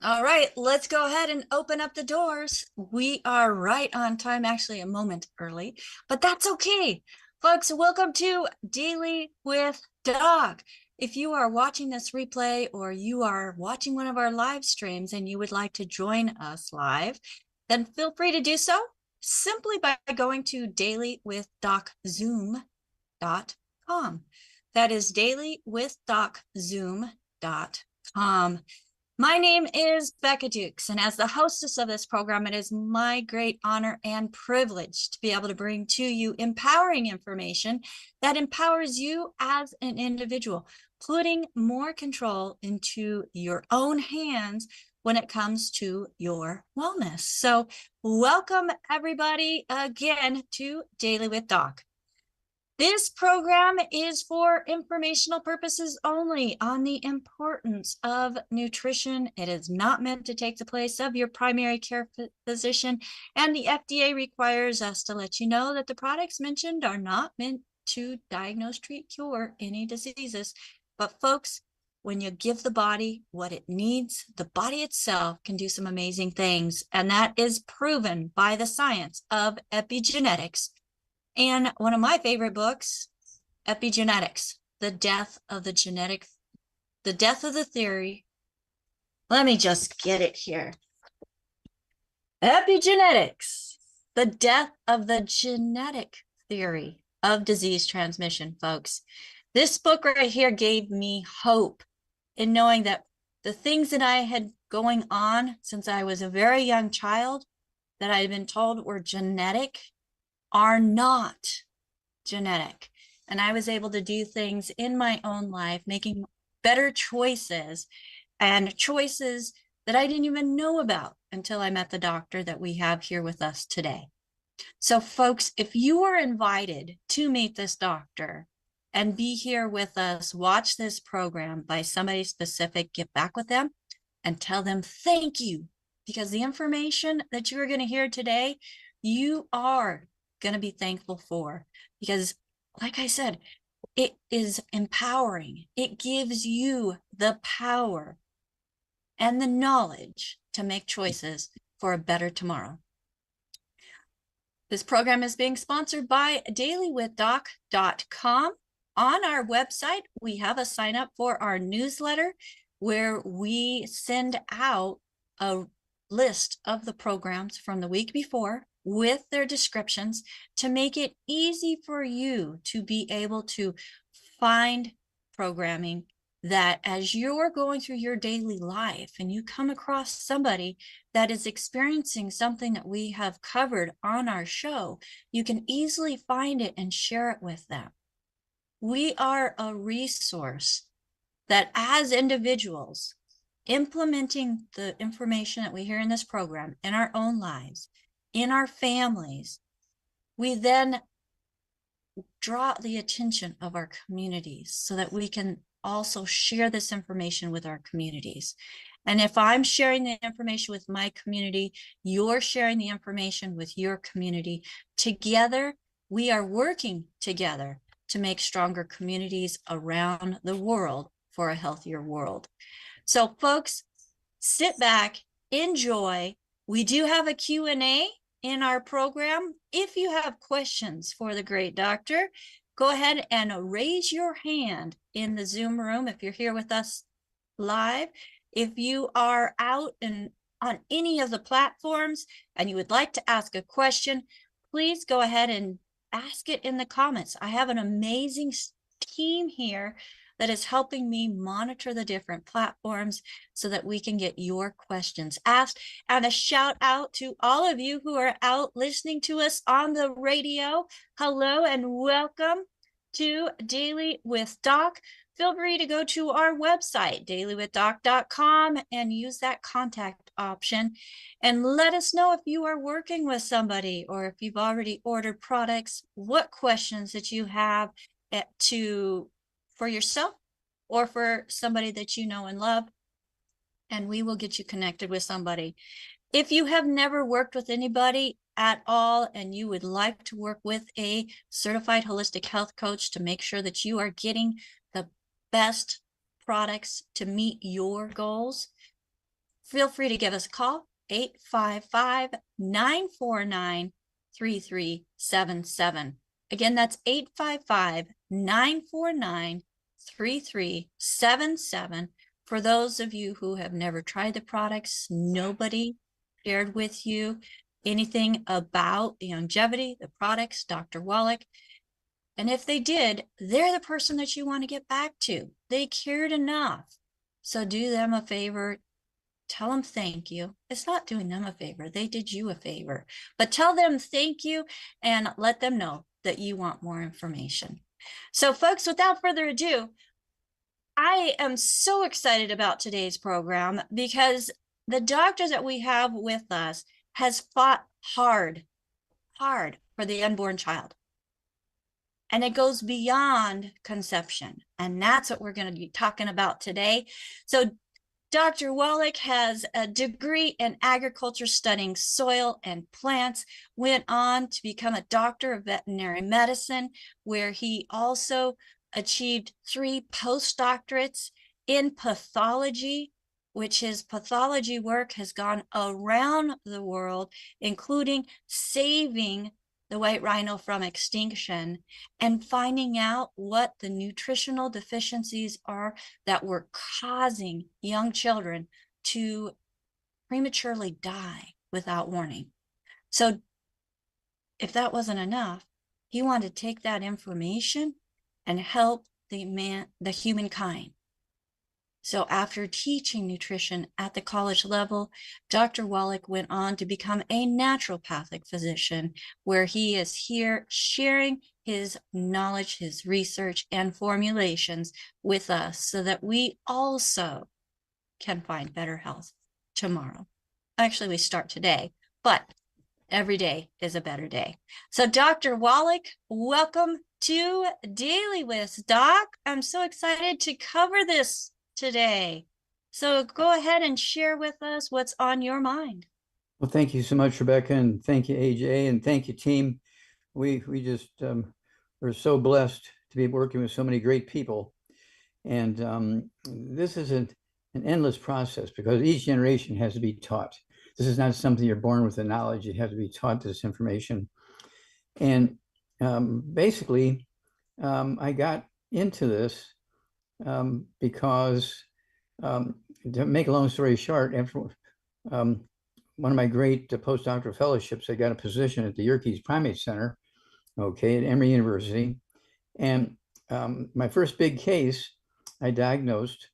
All right, let's go ahead and open up the doors. We are right on time, actually a moment early, but that's okay. Folks, welcome to Daily with Doc. If you are watching this replay or you are watching one of our live streams and you would like to join us live, then feel free to do so simply by going to dailywithdoczoom.com. That is dailywithdoczoom.com. My name is Becca Dukes, and as the hostess of this program, it is my great honor and privilege to be able to bring to you empowering information that empowers you as an individual, putting more control into your own hands when it comes to your wellness. So welcome everybody again to Daily with Doc. This program is for informational purposes only on the importance of nutrition. It is not meant to take the place of your primary care physician, and the FDA requires us to let you know that the products mentioned are not meant to diagnose, treat, cure any diseases. But folks, when you give the body what it needs, the body itself can do some amazing things, and that is proven by the science of epigenetics. And one of my favorite books, Epigenetics, the death of the theory. Let me just get it here. Epigenetics, the death of the genetic theory of disease transmission, folks. This book right here gave me hope in knowing that the things that I had going on since I was a very young child that I had been told were genetic are not genetic. And I was able to do things in my own life, making better choices and choices that I didn't even know about until I met the doctor that we have here with us today. So folks, if you are invited to meet this doctor and be here with us, watch this program by somebody specific, get back with them and tell them thank you because the information that you are going to hear today, you are going to be thankful for, because like I said, it is empowering. It gives you the power and the knowledge to make choices for a better tomorrow. This program is being sponsored by dailywithdoc.com. On our website, we have a sign up for our newsletter where we send out a list of the programs from the week before with their descriptions to make it easy for you to be able to find programming that as you're going through your daily life and you come across somebody that is experiencing something that we have covered on our show, you can easily find it and share it with them. We are a resource that as individuals, implementing the information that we hear in this program in our own lives, in our families, we then draw the attention of our communities so that we can also share this information with our communities. And if I'm sharing the information with my community, you're sharing the information with your community. Together, we are working together to make stronger communities around the world for a healthier world. So folks, sit back, enjoy. We do have a Q&A in our program. If you have questions for the great doctor, go ahead and raise your hand in the Zoom room if you're here with us live. If you are out and on any of the platforms and you would like to ask a question, please go ahead and ask it in the comments. I have an amazing team here that is helping me monitor the different platforms so that we can get your questions asked. And a shout out to all of you who are out listening to us on the radio. Hello and welcome to Daily with Doc. Feel free to go to our website, dailywithdoc.com, and use that contact option. And let us know if you are working with somebody or if you've already ordered products, what questions that you have for yourself or for somebody that you know and love, and we will get you connected with somebody. If you have never worked with anybody at all and you would like to work with a certified holistic health coach to make sure that you are getting the best products to meet your goals, feel free to give us a call, 855-949-3377. Again, that's 855-949-3377. For those of you who have never tried the products, nobody shared with you anything about the longevity, the products, Dr. Wallach. And if they did, they're the person that you want to get back to. They cared enough. So do them a favor. Tell them thank you. It's not doing them a favor. They did you a favor. But tell them thank you and let them know that you want more information. So folks, without further ado, I am so excited about today's program because the doctor that we have with us has fought hard for the unborn child. And it goes beyond conception. And that's what we're going to be talking about today. So Dr. Wallach has a degree in agriculture studying soil and plants, went on to become a doctor of veterinary medicine, where he also achieved 3 postdoctorates in pathology, which his pathology work has gone around the world, including saving the white rhino from extinction and finding out what the nutritional deficiencies are that were causing young children to prematurely die without warning. So if that wasn't enough, he wanted to take that information and help the humankind. So after teaching nutrition at the college level, Dr. Wallach went on to become a naturopathic physician, where he is here sharing his knowledge, his research, and formulations with us so that we also can find better health tomorrow. Actually, we start today, but every day is a better day. So Dr. Wallach, welcome to Daily with Doc. I'm so excited to cover this today. So go ahead and share with us what's on your mind. Well, thank you so much, Rebecca, and thank you, AJ, and thank you, team. We just we're so blessed to be working with so many great people, and this is an endless process because each generation has to be taught. This is not something you're born with the knowledge. You have to be taught this information, and basically, I got into this because, to make a long story short, after one of my great postdoctoral fellowships, I got a position at the Yerkes Primate Center, okay, at Emory University. And my first big case, I diagnosed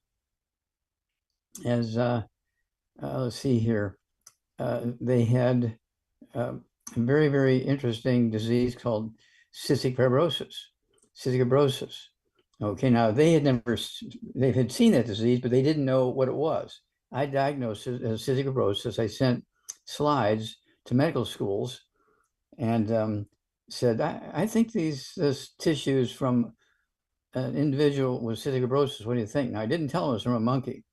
as, let's see here, they had a very, very interesting disease called cystic fibrosis. Cystic fibrosis. Okay, now they had seen that disease, but they didn't know what it was. I diagnosed it as cystic fibrosis. I sent slides to medical schools and said, I think this tissue is from an individual with cystic fibrosis. What do you think? Now, I didn't tell them it was from a monkey.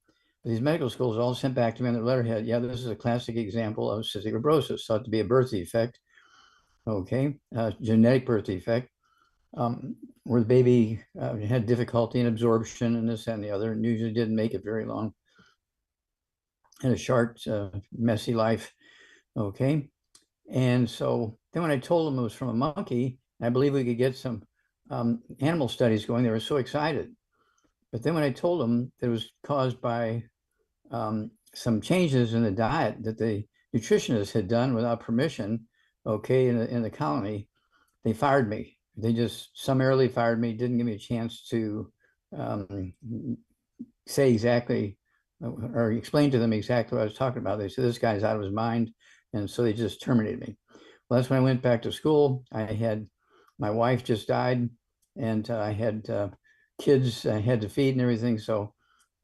But these medical schools all sent back to me on their letterhead, yeah, this is a classic example of cystic fibrosis, thought to be a birth defect, okay, genetic birth defect, where the baby had difficulty in absorption and this and the other, and usually didn't make it very long. Had a short, messy life, okay? And so then when I told them it was from a monkey, I believe we could get some animal studies going, they were so excited. But then when I told them that it was caused by some changes in the diet that the nutritionist had done without permission, okay, in the colony, they fired me. They just summarily fired me, didn't give me a chance to say exactly or explain to them exactly what I was talking about. They said, this guy's out of his mind. And so they just terminated me. Well, that's when I went back to school. My wife just died and I had kids I had to feed and everything. So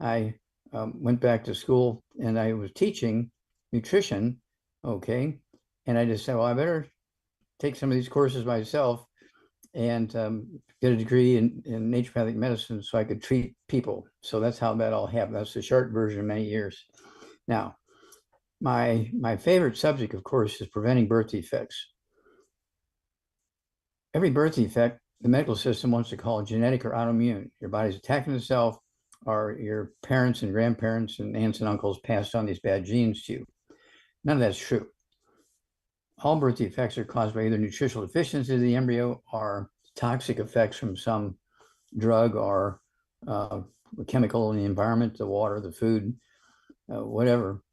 I went back to school and I was teaching nutrition, okay? And I just said, well, I better take some of these courses myself and get a degree in naturopathic medicine so I could treat people. So that's how that all happened. That's the short version of many years. Now, my favorite subject, of course, is preventing birth defects. Every birth defect, the medical system wants to call genetic or autoimmune. Your body's attacking itself, or your parents and grandparents and aunts and uncles passed on these bad genes to you. None of that's true. All birth defects are caused by either nutritional deficiencies of the embryo or toxic effects from some drug or chemical in the environment, the water, the food, whatever,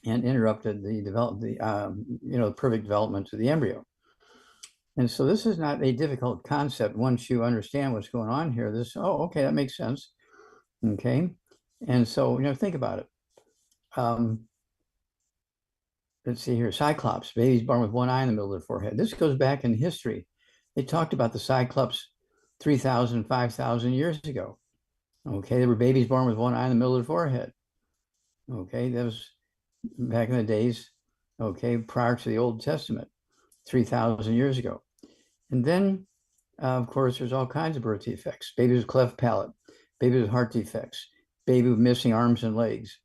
and interrupted the perfect development of the embryo. And so this is not a difficult concept once you understand what's going on here. Okay, that makes sense. Okay, and so think about it. Let's see here, cyclops, babies born with one eye in the middle of the forehead. This goes back in history. They talked about the cyclops 3,000, 5,000 years ago. Okay, there were babies born with one eye in the middle of the forehead. Okay, that was back in the days, okay, prior to the Old Testament, 3,000 years ago. And then, of course, there's all kinds of birth defects. Babies with cleft palate, babies with heart defects, baby with missing arms and legs,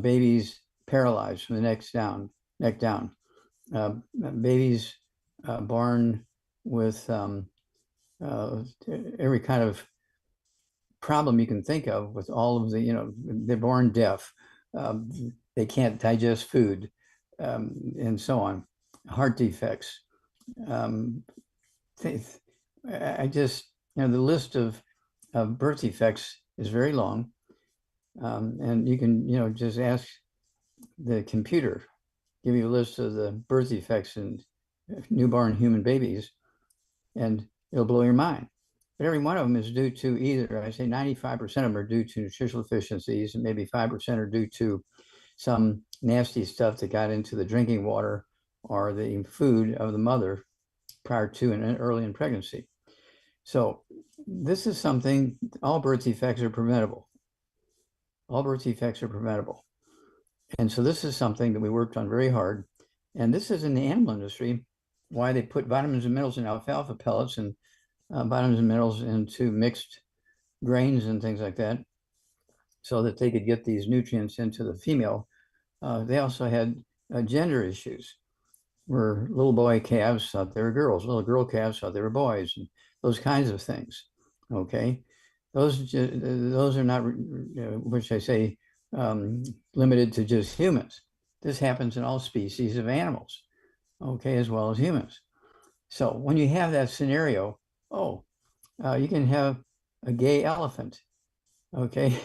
babies paralyzed from the neck down, babies born with every kind of problem you can think of with all of they're born deaf, they can't digest food, and so on, heart defects. I just, the list of birth defects is very long, and you can, just ask the computer, give you a list of the birth defects in newborn human babies, and it'll blow your mind. But every one of them is due to either, I say 95% of them are due to nutritional deficiencies, and maybe 5% are due to some nasty stuff that got into the drinking water or the food of the mother prior to and early in pregnancy. So this is something, all birth defects are preventable. All birth defects are preventable. And so this is something that we worked on very hard. And this is in the animal industry, why they put vitamins and minerals in alfalfa pellets and vitamins and minerals into mixed grains and things like that, so that they could get these nutrients into the female. They also had gender issues, where little boy calves thought they were girls, little girl calves thought they were boys, and those kinds of things. Okay, those are not, which I say, limited to just humans. This happens in all species of animals, okay, as well as humans. So when you have that scenario, you can have a gay elephant, okay,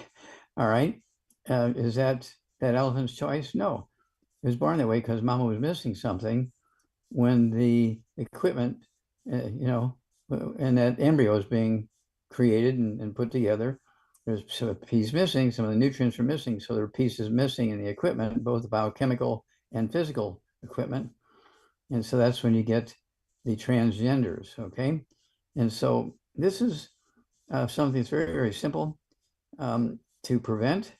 all right. Is that elephant's choice? No, it was born that way because mama was missing something when the equipment, and that embryo is being created and put together. There's a piece missing, some of the nutrients are missing, so there are pieces missing in the equipment, both the biochemical and physical equipment. And so that's when you get the transgenders, okay? And so this is something that's very, very simple to prevent.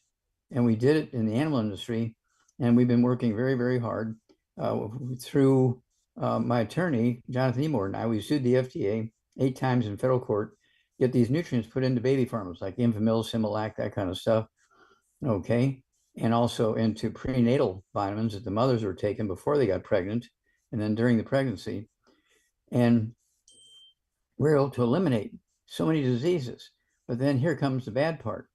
And we did it in the animal industry. And we've been working very, very hard through my attorney, Jonathan E. Morton. We sued the FDA 8 times in federal court, get these nutrients put into baby formulas like Enfamil, Similac, that kind of stuff. Okay. And also into prenatal vitamins that the mothers were taking before they got pregnant and then during the pregnancy. And we're able to eliminate so many diseases. But then here comes the bad part.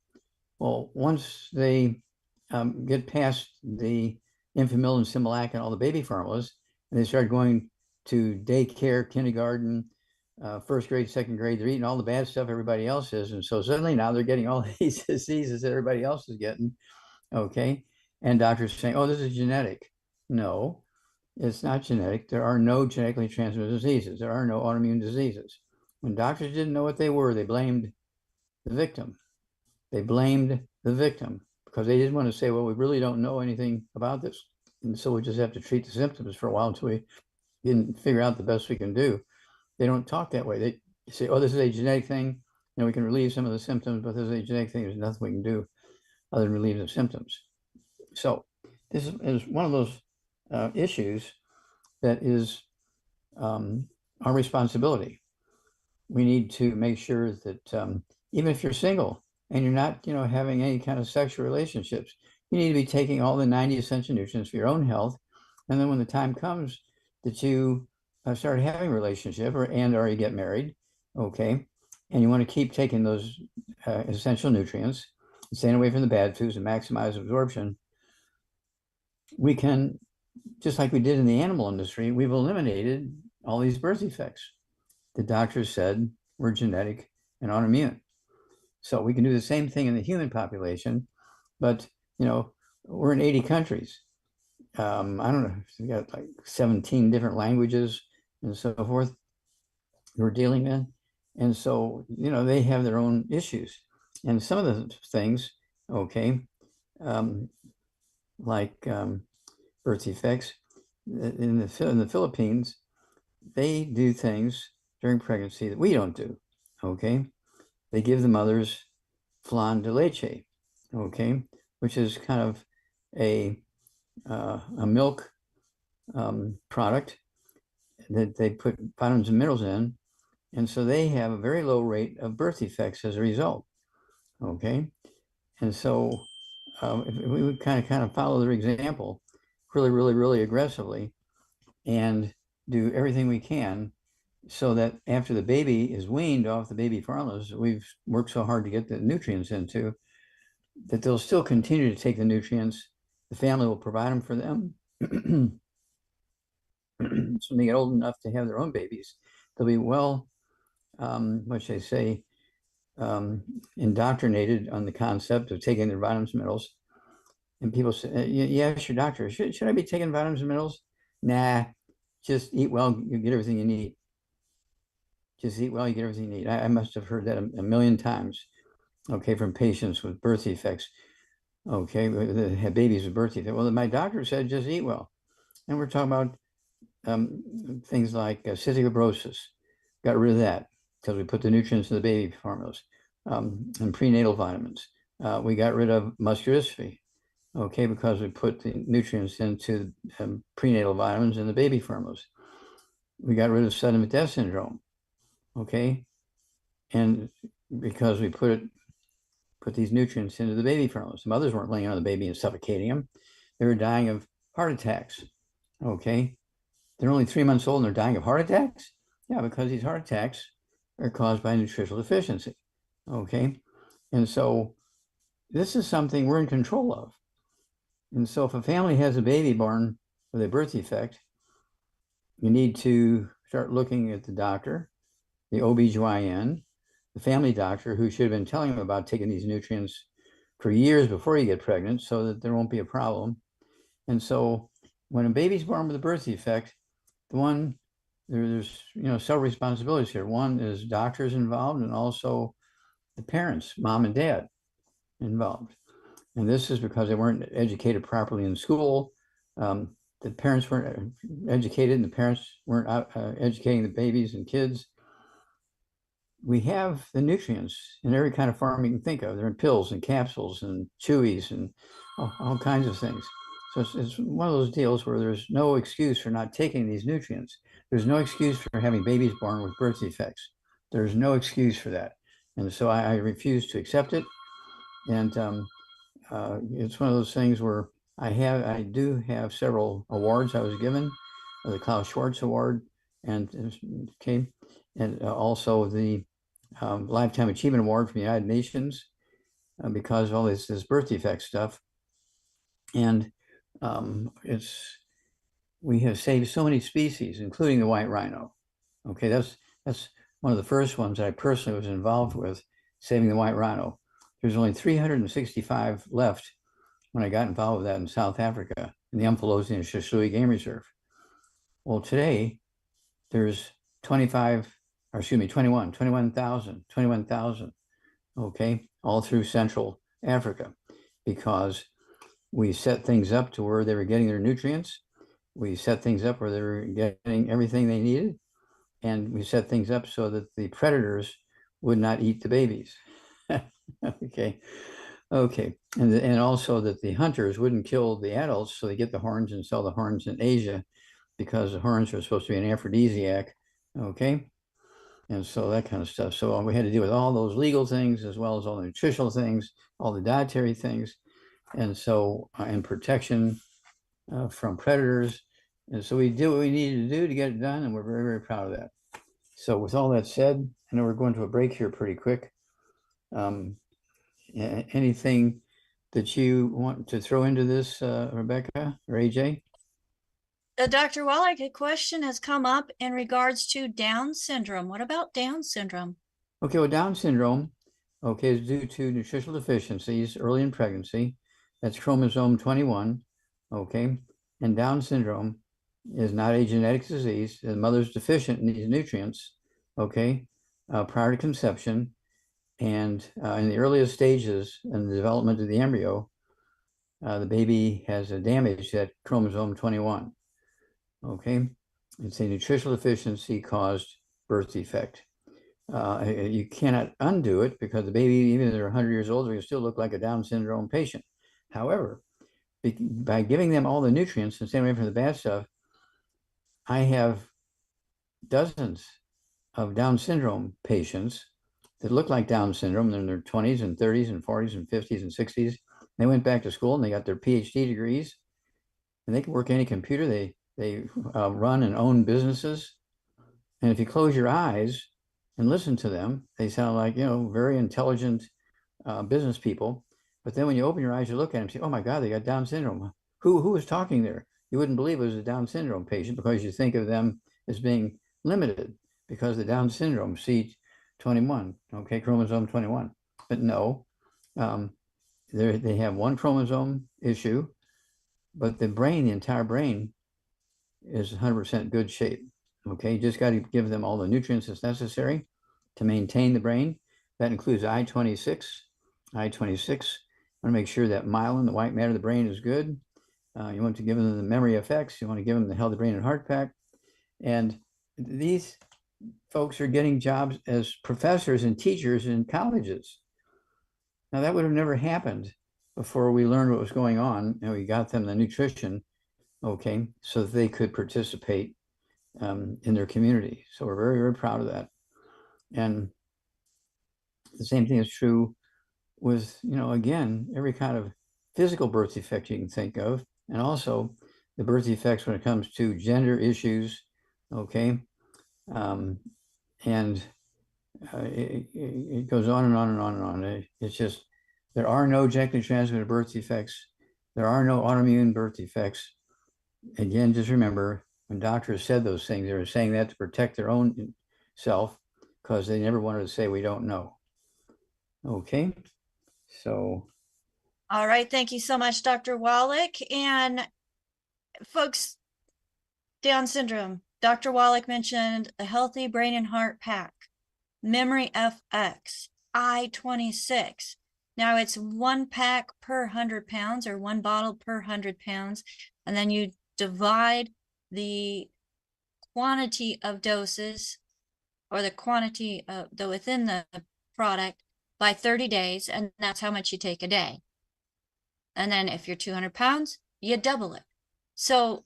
Well, once they get past the Enfamil and Similac and all the baby formulas, and they start going to daycare, kindergarten, first grade, second grade, they're eating all the bad stuff everybody else is. And so suddenly now they're getting all these diseases that everybody else is getting. Okay. And doctors saying, oh, this is genetic. No, it's not genetic. There are no genetically transmitted diseases. There are no autoimmune diseases. When doctors didn't know what they were, they blamed the victim. They blamed the victim because they didn't want to say, well, we really don't know anything about this. And so we just have to treat the symptoms for a while until we can figure out the best we can do. They don't talk that way. They say, oh, this is a genetic thing, and we can relieve some of the symptoms, but this is a genetic thing. There's nothing we can do other than relieve the symptoms. So this is one of those issues that is our responsibility. We need to make sure that even if you're single and you're not, having any kind of sexual relationships, you need to be taking all the 90 essential nutrients for your own health. And then when the time comes that you start having a relationship or you get married, okay, and you want to keep taking those essential nutrients, staying away from the bad foods and maximize absorption, we can, just like we did in the animal industry, we've eliminated all these birth defects. The doctors said were genetic and autoimmune. So we can do the same thing in the human population, but we're in 80 countries. I don't know, we got like 17 different languages and so forth we're dealing in. And so, they have their own issues. And some of the things, okay, like birth defects, in the Philippines, they do things during pregnancy that we don't do, okay? They give the mothers flan de leche, okay, which is kind of a milk product that they put vitamins and minerals in. And so they have a very low rate of birth defects as a result, okay? And so if we would kind of follow their example really, really, really aggressively and do everything we can so that after the baby is weaned off the baby formulas we've worked so hard to get the nutrients into, that they'll still continue to take the nutrients. The family will provide them for them. So when they get old enough to have their own babies, they'll be what should I say, indoctrinated on the concept of taking their vitamins and minerals. And people say, you ask your doctor, should I be taking vitamins and minerals? Nah, just eat well, you get everything you need. Just eat well, you get everything you need. I must have heard that a million times, okay, from patients with birth defects, okay, that have babies with birth defects. Well, my doctor said just eat well. And we're talking about things like cystic fibrosis. Got rid of that because we put the nutrients in the baby formulas, and prenatal vitamins. We got rid of muscular dystrophy, okay, because we put the nutrients into prenatal vitamins in the baby formulas. We got rid of sudden death syndrome, okay, and because we put put these nutrients into the baby formulas. The mothers weren't laying on the baby and suffocating them. They were dying of heart attacks. Okay. They're only 3 months old and they're dying of heart attacks? Yeah, because these heart attacks are caused by nutritional deficiency. Okay. And so this is something we're in control of. And so if a family has a baby born with a birth defect, you need to start looking at the doctor, the OB/GYN, the family doctor who should have been telling them about taking these nutrients for years before you get pregnant so that there won't be a problem. And so when a baby's born with a birth defect, there's several responsibilities here. One is doctors involved and also the parents, mom and dad involved. And this is because they weren't educated properly in school. The parents weren't educated and the parents weren't educating the babies and kids. We have the nutrients in every kind of farm you can think of. They're in pills and capsules and chewies and all kinds of things. So it's one of those deals where there's no excuse for not taking these nutrients. There's no excuse for having babies born with birth defects. There's no excuse for that. And so I refuse to accept it. And it's one of those things where I do have several awards I was given, the Klaus Schwartz Award, and also the Lifetime Achievement Award from the United Nations because of all this birth defect stuff. And we have saved so many species, including the white rhino. Okay, that's one of the first ones that I personally was involved with, saving the white rhino. There's only 365 left when I got involved with that in South Africa, in the Umfolozi and Shishui Game Reserve. Well, today there's 21,000, okay, all through Central Africa, because we set things up to where they were getting their nutrients. We set things up where they were getting everything they needed. And we set things up so that the predators would not eat the babies. Okay. And also that the hunters wouldn't kill the adults, so they get the horns and sell the horns in Asia because the horns are supposed to be an aphrodisiac. Okay. And so that kind of stuff. So we had to deal with all those legal things as well as all the nutritional things, all the dietary things. And so, and protection from predators. And so we did what we needed to do to get it done. And we're very, very proud of that. So with all that said, I know we're going to a break here pretty quick. Anything that you want to throw into this, Rebecca or AJ? Dr. Wallach, a question has come up in regards to Down syndrome. What about Down syndrome? Okay, well, Down syndrome, okay, is due to nutritional deficiencies early in pregnancy. That's chromosome 21, okay? And Down syndrome is not a genetic disease. The mother's deficient in these nutrients, okay, prior to conception. And in the earliest stages in the development of the embryo, the baby has a damage at chromosome 21. Okay, it's a nutritional deficiency caused birth defect. You cannot undo it because the baby, even if they're 100 years old, they can still look like a Down syndrome patient. However, by giving them all the nutrients and staying away from the bad stuff, I have dozens of Down syndrome patients that look like Down syndrome. They're in their 20s and 30s and 40s and 50s and 60s. They went back to school and they got their PhD degrees and they can work any computer. They run and own businesses. And if you close your eyes and listen to them, they sound like, very intelligent business people. But then when you open your eyes, you look at them and say, oh my God, they got Down syndrome. Who was talking there? You wouldn't believe it was a Down syndrome patient because you think of them as being limited because the Down syndrome, C21, okay, chromosome 21. But no, they have one chromosome issue, but the brain, the entire brain, is 100% good shape. Okay, you just got to give them all the nutrients that's necessary to maintain the brain. That includes I-26. I-26, want to make sure that myelin, the white matter of the brain, is good. You want to give them the memory effects. You want to give them the healthy brain and heart pack. And these folks are getting jobs as professors and teachers in colleges. Now, that would have never happened before we learned what was going on and we got them the nutrition, okay, so that they could participate in their community. So we're very, very proud of that. And the same thing is true with, again, every kind of physical birth defect you can think of, and also the birth defects when it comes to gender issues, okay? Um, and it goes on and on and on and on. It's just, there are no genetically transmitted birth defects. There are no autoimmune birth defects. Again, just remember, when doctors said those things, they were saying that to protect their own self because they never wanted to say, we don't know. Okay, so. All right. Thank you so much, Dr. Wallach. And folks, Down syndrome. Dr. Wallach mentioned a healthy brain and heart pack, memory FX, I-26. Now it's 1 pack per 100 pounds or 1 bottle per 100 pounds. And then you divide the quantity of doses or the quantity of within the product by 30 days. And that's how much you take a day. And then if you're 200 pounds, you double it. So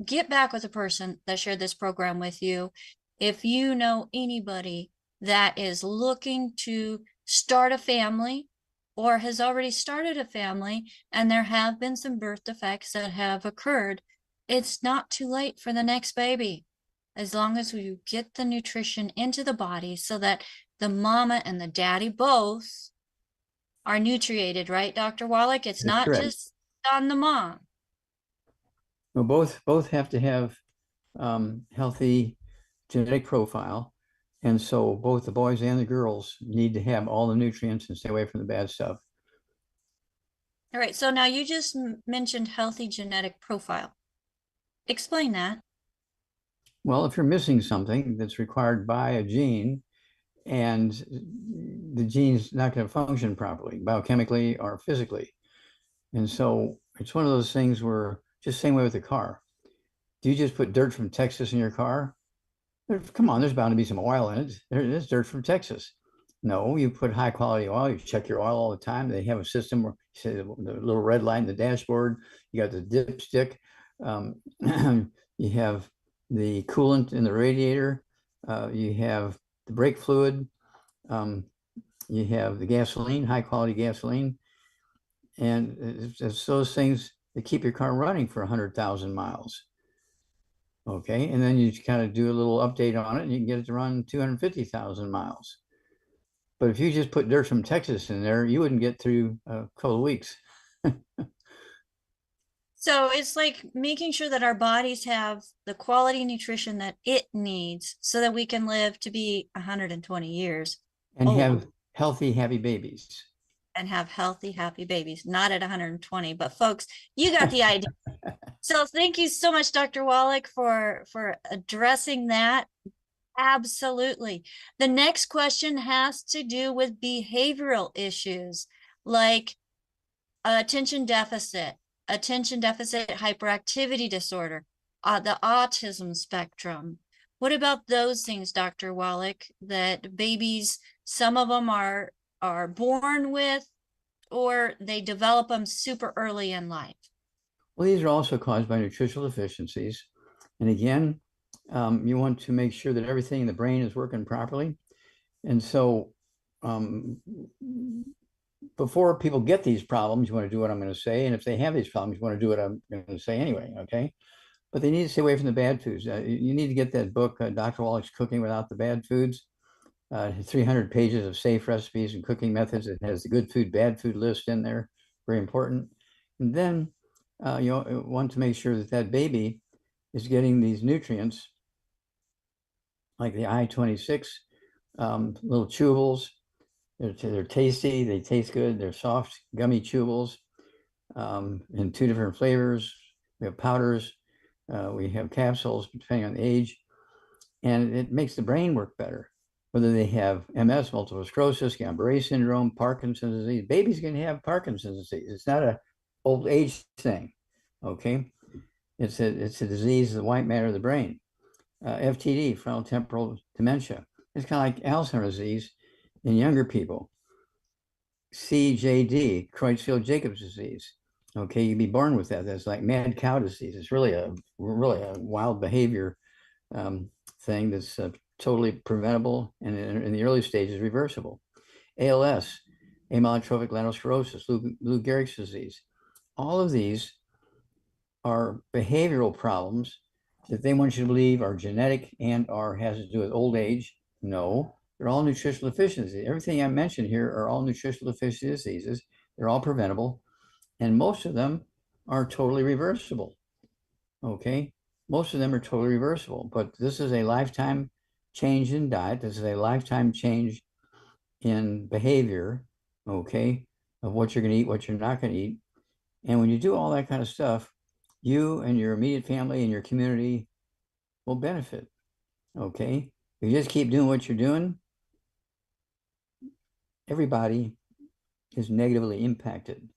get back with the person that shared this program with you. If you know anybody that is looking to start a family or has already started a family and there have been some birth defects that have occurred, it's not too late for the next baby. As long as you get the nutrition into the body so that the mama and the daddy both are nutriated, right, Dr. Wallach? It's That's not correct. just on the mom. Well, both have to have healthy genetic profile. And so both the boys and the girls need to have all the nutrients and stay away from the bad stuff. All right, so now you just mentioned healthy genetic profile. Explain that. Well, if you're missing something that's required by a gene and the gene's not going to function properly, biochemically or physically. And so it's one of those things where, just same way with the car. Do you just put dirt from Texas in your car? Come on, there's bound to be some oil in it. There's dirt from Texas. No, you put high quality oil. You check your oil all the time. They have a system where you say the little red light in the dashboard. You got the dipstick. You have the coolant in the radiator. You have the brake fluid. You have the gasoline, high quality gasoline. And it's those things that keep your car running for 100,000 miles. Okay, and then you kind of do a little update on it and you can get it to run 250,000 miles. But if you just put dirt from Texas in there, you wouldn't get through a couple of weeks. So it's like making sure that our bodies have the quality nutrition that it needs so that we can live to be 120 years And old have healthy, happy babies. and have healthy, happy babies. Not at 120, but folks, you got the idea. So thank you so much, Dr. Wallach, for addressing that. Absolutely. The next question has to do with behavioral issues like attention deficit hyperactivity disorder, the autism spectrum. What about those things, Dr. Wallach, that babies, some of them are born with or they develop them super early in life? Well, these are also caused by nutritional deficiencies. And again, you want to make sure that everything in the brain is working properly. And so before people get these problems, you want to do what I'm going to say. And if they have these problems, you want to do what I'm going to say anyway, okay? But they need to stay away from the bad foods. You need to get that book, Dr. Wallach's Cooking Without the Bad Foods, 300 pages of safe recipes and cooking methods. It has the good food, bad food list in there, very important. And then you want to make sure that that baby is getting these nutrients like the I-26 little chewables. They're tasty, they taste good, they're soft, gummy chewables in 2 different flavors. We have powders, we have capsules, depending on the age, and it makes the brain work better. Whether they have MS, multiple sclerosis, Guillain-Barré syndrome, Parkinson's disease, babies can have Parkinson's disease. It's not a old age thing, okay? It's a disease of the white matter of the brain. FTD, frontal temporal dementia. It's kind of like Alzheimer's disease in younger people. CJD, Creutzfeldt-Jacobs disease. Okay, you'd be born with that. That's like mad cow disease. It's really a wild behavior thing that's totally preventable and in the early stages reversible. ALS, amyotrophic lateral sclerosis, Lou Gehrig's disease. All of these are behavioral problems that they want you to believe are genetic and are has to do with old age. No, they're all nutritional deficiencies. Everything I mentioned here are all nutritional deficiency diseases. They're all preventable, and most of them are totally reversible. Okay, most of them are totally reversible, but this is a lifetime change in diet. This is a lifetime change in behavior, okay, of what you're going to eat, what you're not going to eat. And when you do all that kind of stuff, you and your immediate family and your community will benefit, okay? If you just keep doing what you're doing, everybody is negatively impacted,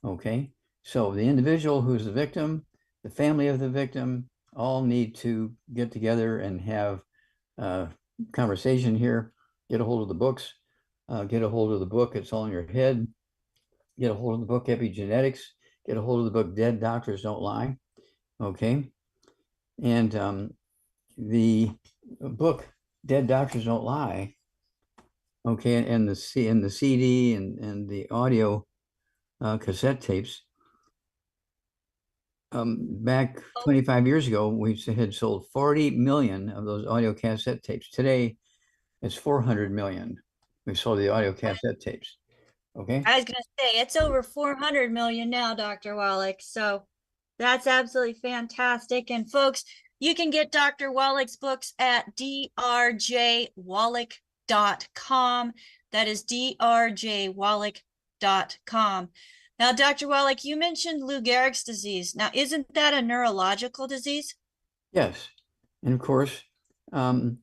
okay? So the individual who's the victim, the family of the victim, all need to get together and have a conversation here, get a hold of the books, get a hold of the book, It's All in Your Head, get a hold of the book, Epigenetics, get a hold of the book, Dead Doctors Don't Lie, okay? And the book, Dead Doctors Don't Lie, okay, and the CD and the audio cassette tapes, back 25 years ago, we had sold 40 million of those audio cassette tapes. Today, it's 400 million. We sold the audio cassette tapes. Okay. I was going to say it's over 400 million now, Dr. Wallach. So that's absolutely fantastic. And folks, you can get Dr. Wallach's books at drjwallach.com. That is drjwallach.com. Now, Dr. Wallach, you mentioned Lou Gehrig's disease. Now, isn't that a neurological disease? Yes. And of course, Lou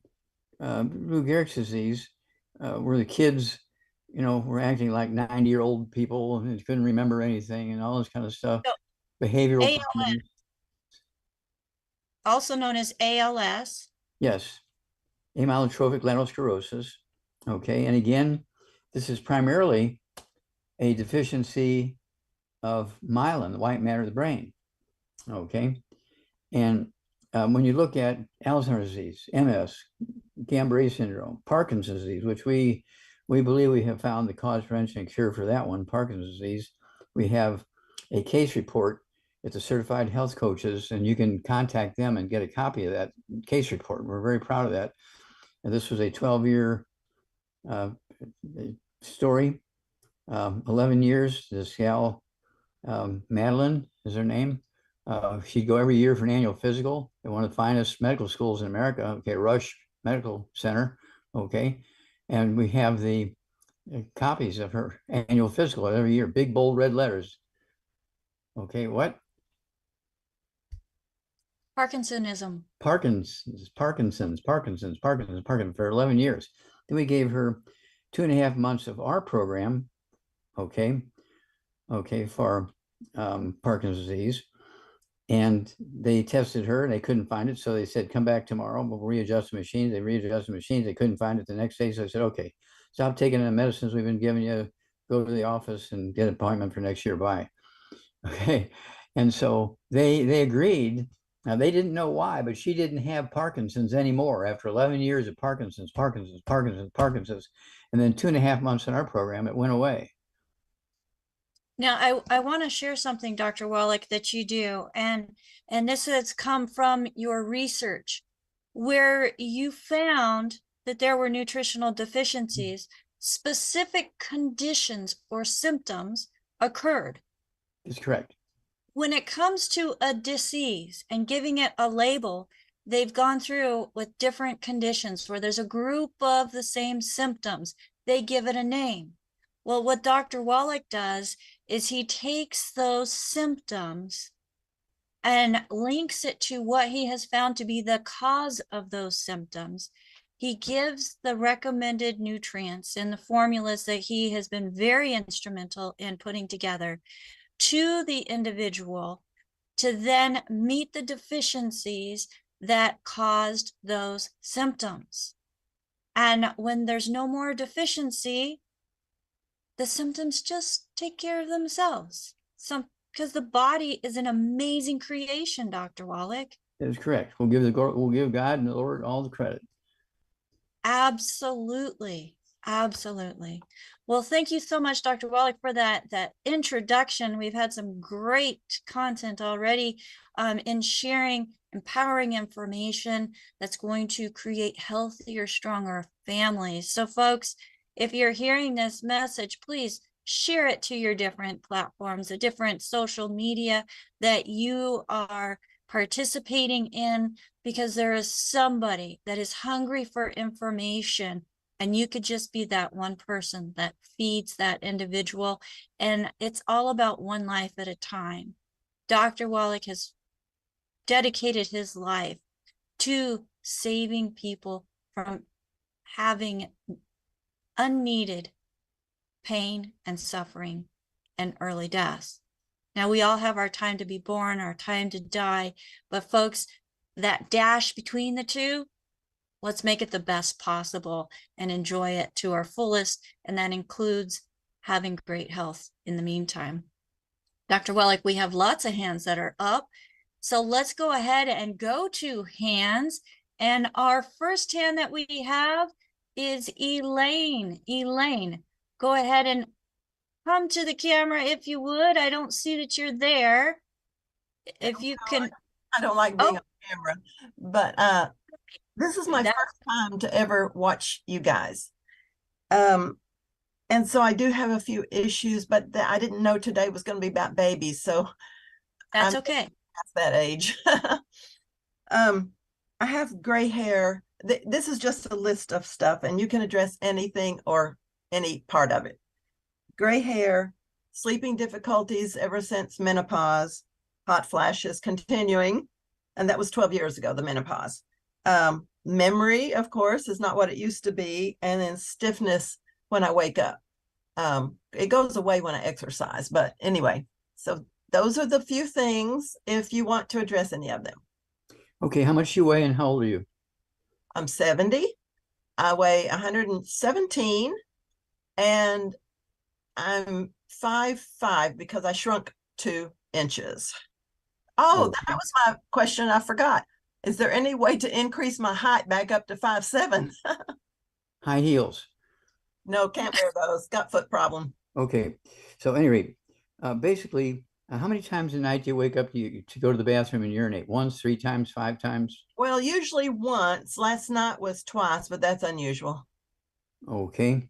Gehrig's disease, where the kids, were acting like 90-year-old people and couldn't remember anything and all this kind of stuff. So, Behavioral ALS, problems. also known as ALS. Yes. Amyotrophic lateral sclerosis. Okay. And again, this is primarily a deficiency of myelin, the white matter of the brain. Okay. And when you look at Alzheimer's disease, MS, Guillain-Barré syndrome, Parkinson's disease, which we believe we have found the cause, prevention, and cure for that one, Parkinson's disease, we have a case report at the certified health coaches, and you can contact them and get a copy of that case report. We're very proud of that. And this was a 12-year story, 11 years. This gal, Madeline is her name. She'd go every year for an annual physical at one of the finest medical schools in America, okay, Rush Medical Center, okay. And we have the copies of her annual physical every year, big, bold, red letters. Okay, what? Parkinsonism. Parkinson's for 11 years. Then we gave her 2.5 months of our program, okay, for Parkinson's disease. And they tested her and they couldn't find it. So they said, come back tomorrow, we'll readjust the machines. They readjusted the machines. They couldn't find it the next day. So I said, okay, stop taking the medicines we've been giving you, go to the office and get an appointment for next year. Bye. Okay. And so they agreed. Now they didn't know why, but she didn't have Parkinson's anymore after 11 years of Parkinson's. And then 2.5 months in our program, it went away. Now, I want to share something, Dr. Wallach, that you do, and this has come from your research, where you found that there were nutritional deficiencies, specific conditions or symptoms occurred. That's correct. When it comes to a disease and giving it a label, they've gone through with different conditions where there's a group of the same symptoms. They give it a name. Well, what Dr. Wallach does is he takes those symptoms and links it to what he has found to be the cause of those symptoms. He gives the recommended nutrients in the formulas that he has been very instrumental in putting together to the individual to then meet the deficiencies that caused those symptoms. And when there's no more deficiency, the symptoms just take care of themselves. Because the body is an amazing creation, Dr. Wallach. That is correct. We'll give God and the Lord all the credit. Absolutely. Absolutely. Well, thank you so much, Dr. Wallach, for that introduction. We've had some great content already in sharing empowering information that's going to create healthier, stronger families. So, folks, if you're hearing this message, please share it to your different platforms, the different social media that you are participating in, because there is somebody that is hungry for information. And you could just be that one person that feeds that individual. And it's all about one life at a time. Dr. Wallach has dedicated his life to saving people from having unneeded pain and suffering and early deaths. Now, we all have our time to be born, our time to die, but folks, that dash between the two, let's make it the best possible and enjoy it to our fullest. And that includes having great health in the meantime. Dr. Wallach, we have lots of hands that are up. So let's go ahead and go to hands. And our first hand that we have is Elaine. Elaine, go ahead and come to the camera if you would. I don't see that you're there. If you can. I don't like being on camera, but this is my first time to ever watch you guys. And so I do have a few issues, but I didn't know today was going to be about babies. So that's I'm okay. Past that age. I have gray hair. This is just a list of stuff, and you can address anything or any part of it. Gray hair, sleeping difficulties ever since menopause, hot flashes continuing, and that was 12 years ago, the menopause. Memory, of course, is not what it used to be, and then stiffness when I wake up. It goes away when I exercise, but anyway, so those are the few things if you want to address any of them. Okay, how much you weigh and how old are you? I'm 70. I weigh 117, and I'm 5'5" because I shrunk 2 inches. Oh, Okay. that was my question. I forgot. Is there any way to increase my height back up to 5'7"? High heels. No, can't wear those. Got foot problem. Okay, so anyway, basically, how many times a night do you wake up to go to the bathroom and urinate? Once, 3 times, 5 times? Well, usually once. Last night was twice, but that's unusual. Okay.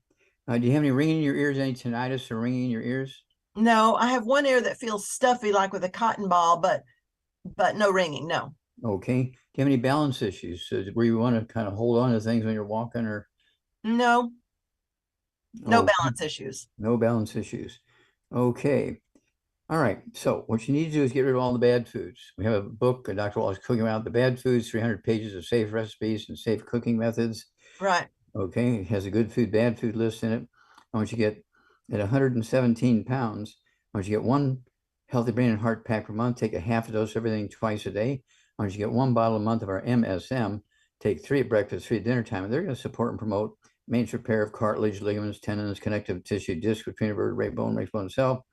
Do you have any ringing in your ears, any tinnitus or ringing in your ears? No, I have one ear that feels stuffy, like with a cotton ball, but no ringing. No. Okay. Do you have any balance issues where you want to kind of hold on to things when you're walking or? No. No Okay. balance issues. No balance issues. Okay. All right. So what you need to do is get rid of all the bad foods. We have a book, Dr. Wallach's Cooking Around the Bad Foods, 300 pages of safe recipes and safe cooking methods. Right. Okay. It has a good food, bad food list in it. I want you to get at 117 pounds. I want you to get 1 healthy brain and heart pack per month. Take a half a dose of everything twice a day. I want you to get 1 bottle a month of our MSM. Take 3 at breakfast, 3 at dinner time. And they're going to support and promote maintenance repair of cartilage, ligaments, tendons, connective tissue, disc between vertebrae, bone, makes bone cell.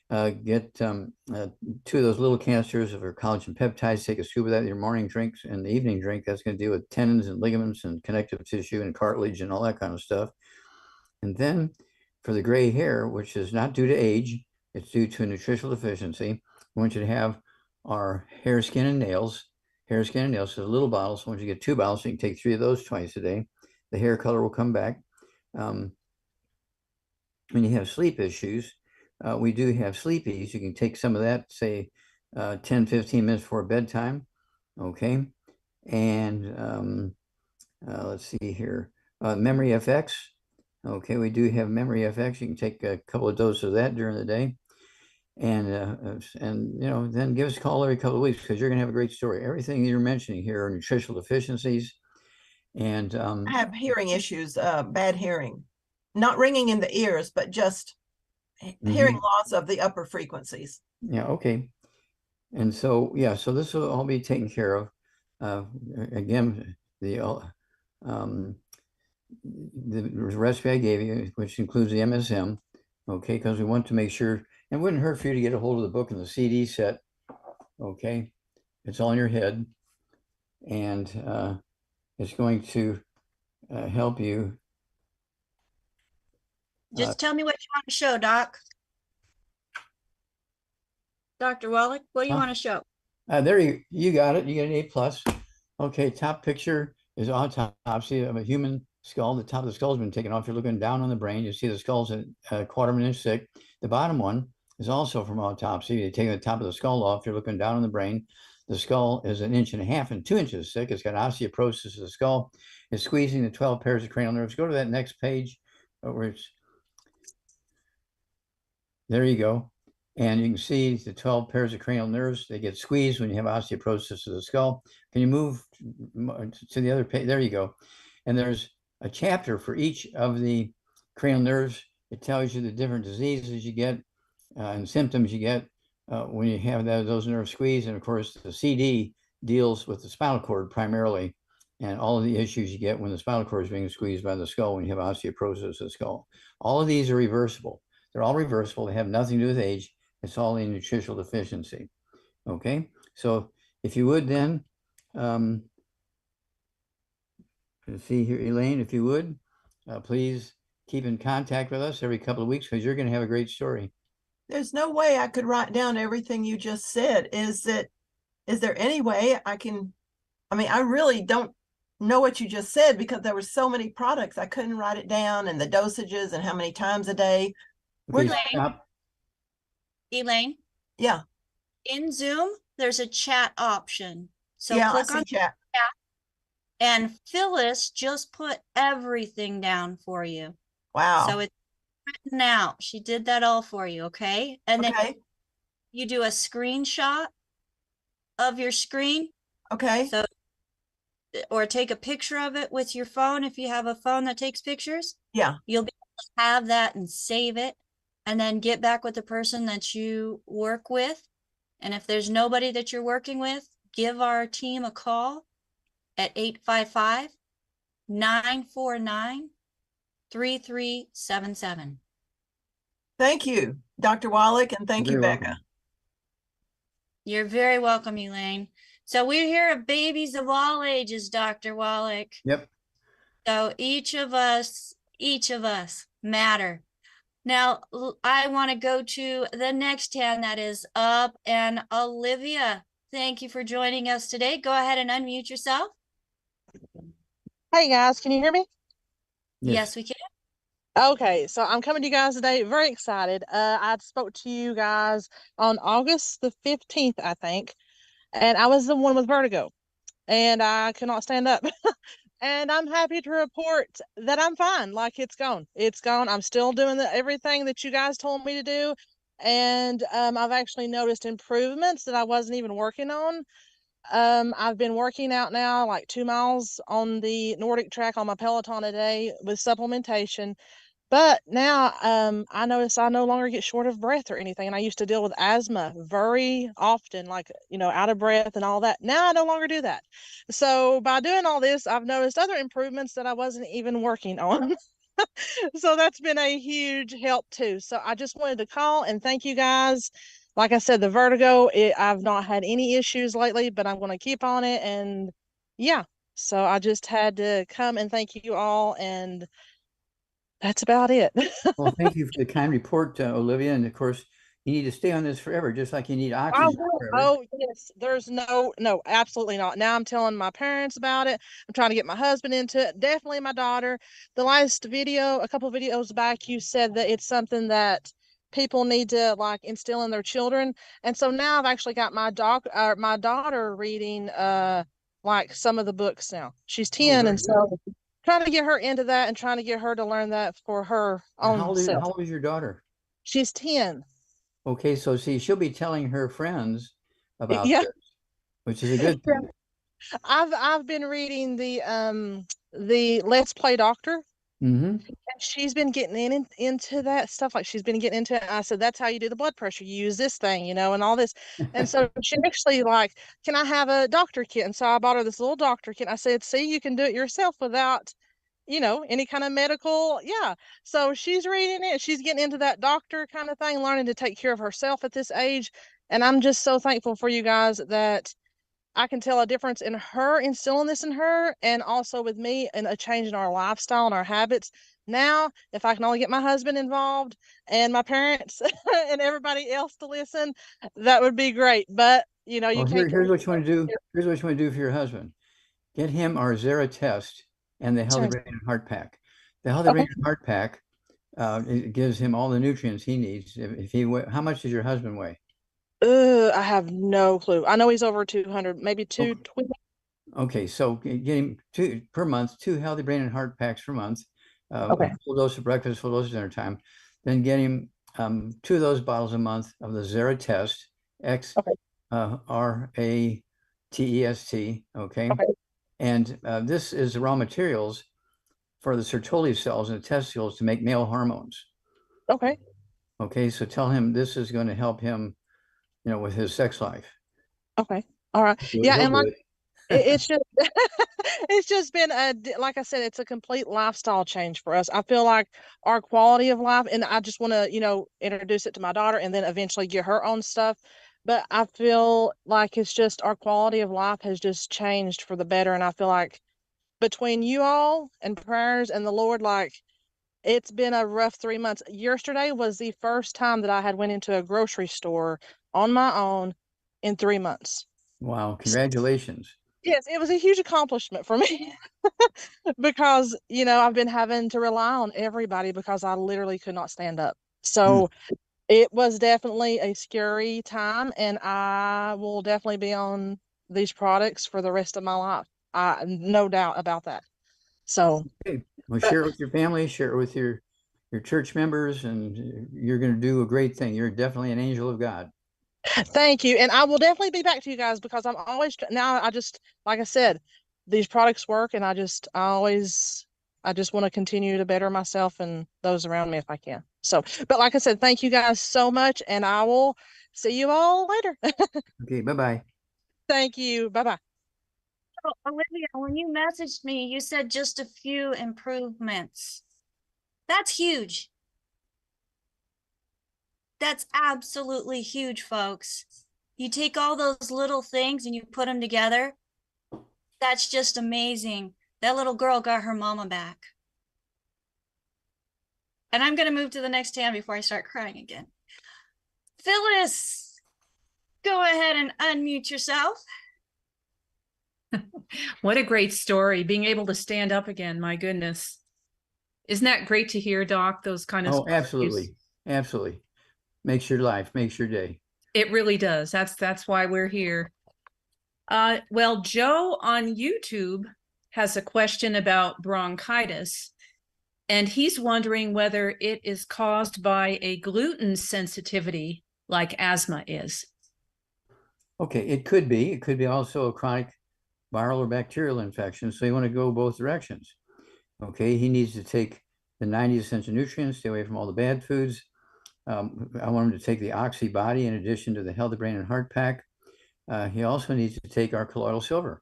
Get 2 of those little canisters of our collagen peptides. Take a scoop of that in your morning drinks and the evening drink. That's going to deal with tendons and ligaments and connective tissue and cartilage and all that kind of stuff. And then for the gray hair, which is not due to age, it's due to a nutritional deficiency, I want you to have our hair, skin, and nails. Hair, skin, and nails. So a little bottle. So once you get 2 bottles, so you can take 3 of those twice a day. The hair color will come back. When you have sleep issues, we do have sleepies. You can take some of that, say 10, 15 minutes before bedtime. Okay. And let's see here. Memory FX. Okay, we do have Memory FX. You can take a couple of doses of that during the day. And then give us a call every couple of weeks because you're going to have a great story. Everything you're mentioning here are nutritional deficiencies. And I have hearing issues, bad hearing, not ringing in the ears, but just hearing loss of the upper frequencies. Yeah, okay. And so, yeah, so this will all be taken care of. Again, the recipe I gave you, which includes the MSM, okay, because we want to make sure, and it wouldn't hurt for you to get a hold of the book and the CD set, okay? It's all in your head, and it's going to help you Just tell me what you want to show, Doc. Dr. Wallach, what do you want to show? There you got it. You get an A+. Okay, top picture is autopsy of a human skull. The top of the skull has been taken off. You're looking down on the brain. You see the skull's a quarter of an inch thick. The bottom one is also from autopsy. You're taking the top of the skull off. You're looking down on the brain. The skull is 1.5 inches and 2 inches thick. It's got osteoporosis of the skull. It's squeezing the 12 pairs of cranial nerves. Go to that next page where it's, there you go. And you can see the 12 pairs of cranial nerves. They get squeezed when you have osteoporosis of the skull. Can you move to the other page? There you go. And there's a chapter for each of the cranial nerves. It tells you the different diseases you get and symptoms you get when you have those nerves squeezed. And of course, the CD deals with the spinal cord primarily and all of the issues you get when the spinal cord is being squeezed by the skull when you have osteoporosis of the skull. All of these are reversible. They're all reversible. They have nothing to do with age. It's all a nutritional deficiency. Okay, so if you would then, see here, Elaine, if you would, please keep in contact with us every couple of weeks because you're going to have a great story. There's no way I could write down everything you just said. Is there any way I can, I mean, I really don't know what you just said because there were so many products. I couldn't write it down and the dosages and how many times a day. Okay, stop. Elaine? Yeah. In Zoom, there's a chat option. So yeah, click on chat. And Phyllis just put everything down for you. Wow. So it's written out. She did that all for you, okay? And then you do a screenshot of your screen. Okay. So, or take a picture of it with your phone if you have a phone that takes pictures. Yeah. You'll be able to have that and save it. And then get back with the person that you work with. And if there's nobody that you're working with, give our team a call at 855-949-3377. Thank you, Dr. Wallach, and thank you, Becca. Welcome. You're very welcome, Elaine. So we're here at Babies of All Ages, Dr. Wallach. Yep. So each of us matter. Now, I want to go to the next hand that is up, and Olivia, thank you for joining us today. Go ahead and unmute yourself. Hey guys, can you hear me? Yes, we can. Okay, so I'm coming to you guys today, very excited. I spoke to you guys on August the 15th, I think, and I was the one with vertigo, and I could not stand up. And I'm happy to report that I'm fine. Like it's gone. It's gone. I'm still doing everything that you guys told me to do. And I've actually noticed improvements that I wasn't even working on. I've been working out now like 2 miles on the Nordic track on my Peloton a day with supplementation. But now I notice I no longer get short of breath or anything. And I used to deal with asthma very often, like, out of breath and all that. Now I no longer do that. So by doing all this, I've noticed other improvements that I wasn't even working on. So that's been a huge help too. So I just wanted to call and thank you guys. Like I said, the vertigo, I've not had any issues lately, but I'm going to keep on it. And yeah, so I just had to come and thank you all. And that's about it. Well, thank you for the kind report, Olivia. And of course, you need to stay on this forever, just like you need oxygen forever. Oh, yes. There's no, absolutely not. Now I'm telling my parents about it. I'm trying to get my husband into it. Definitely my daughter. The last video, a couple of videos back, you said that it's something that people need to like instill in their children. And so now I've actually got my daughter reading like some of the books now. She's 10, and so trying to get her into that and trying to get her to learn that for her own self. How old is your daughter? She's 10. Okay, so see, she'll be telling her friends about this, which is a good thing. I've been reading the Let's Play Doctor. Mm-hmm. She's been getting into that stuff. Like she's been getting into it. I said, that's how you do the blood pressure. You use this thing, and all this. And so she actually like, can I have a doctor kit? And so I bought her this little doctor kit. I said, see, you can do it yourself without, any kind of medical. Yeah. So she's reading it. She's getting into that doctor kind of thing, learning to take care of herself at this age. And I'm just so thankful for you guys that I can tell a difference in her, instilling this in her, and also with me, and a change in our lifestyle and our habits. Now, if I can only get my husband involved and my parents and everybody else to listen, that would be great. But you know, you Well, can't. here's what you want to do. Here's what you want to do for your husband. Get him our Zera test and the Healthy Brain and Heart Pack. The Healthy Brain Okay. and Heart Pack it gives him all the nutrients he needs. If he how much does your husband weigh? I have no clue. I know he's over 200, maybe 220. Okay, so get him two per month, two Healthy Brain and Heart Packs per month, Okay. a full dose of breakfast, full dose of dinner time. Then get him 2 of those bottles a month of the Zera test, X Okay. RATEST. Okay. Okay. And this is the raw materials for the Sertoli cells in the testicles to make male hormones. Okay. Okay, so tell him this is going to help him, with his sex life. Okay. All right. Yeah, He'll and do like it. it's just it's just been like I said, it's a complete lifestyle change for us. I feel like our quality of life, and I just want to, introduce it to my daughter and then eventually get her own stuff. But I feel like it's just our quality of life has just changed for the better. And I feel like between you all and prayers and the Lord, like it's been a rough 3 months. Yesterday was the first time that I had went into a grocery store on my own in 3 months. Wow, congratulations. Yes, it was a huge accomplishment for me because, I've been having to rely on everybody because I literally could not stand up. So it was definitely a scary time, and I will definitely be on these products for the rest of my life. No doubt about that. So, Okay. Well, but share it with your family, share it with your church members, and you're going to do a great thing. You're definitely an angel of God. thank you. And I will definitely be back to you guys because I'm always now I just like I said, these products work, and I just want to continue to better myself and those around me if I can. So, but like I said, thank you guys so much, and I will see you all later. Okay, bye-bye. Thank you. Bye-bye. So, Olivia, when you messaged me, you said just a few improvements. That's huge. That's absolutely huge, folks. You take all those little things and you put them together. That's just amazing. That little girl got her mama back. And I'm going to move to the next hand before I start crying again. Phyllis, go ahead and unmute yourself. What a great story, being able to stand up again. My goodness. Isn't that great to hear, Doc? Those kind of Oh, stories. absolutely. Absolutely. Makes your life, makes your day. It really does. That's why we're here. Well, Joe on YouTube has a question about bronchitis, and he's wondering whether it is caused by a gluten sensitivity like asthma is. Okay, it could be. It could be also a chronic viral or bacterial infection. So you want to go both directions. Okay, he needs to take the 90 essential nutrients, stay away from all the bad foods. I want him to take the Oxy Body in addition to the Healthy Brain and Heart Pack. He also needs to take our colloidal silver.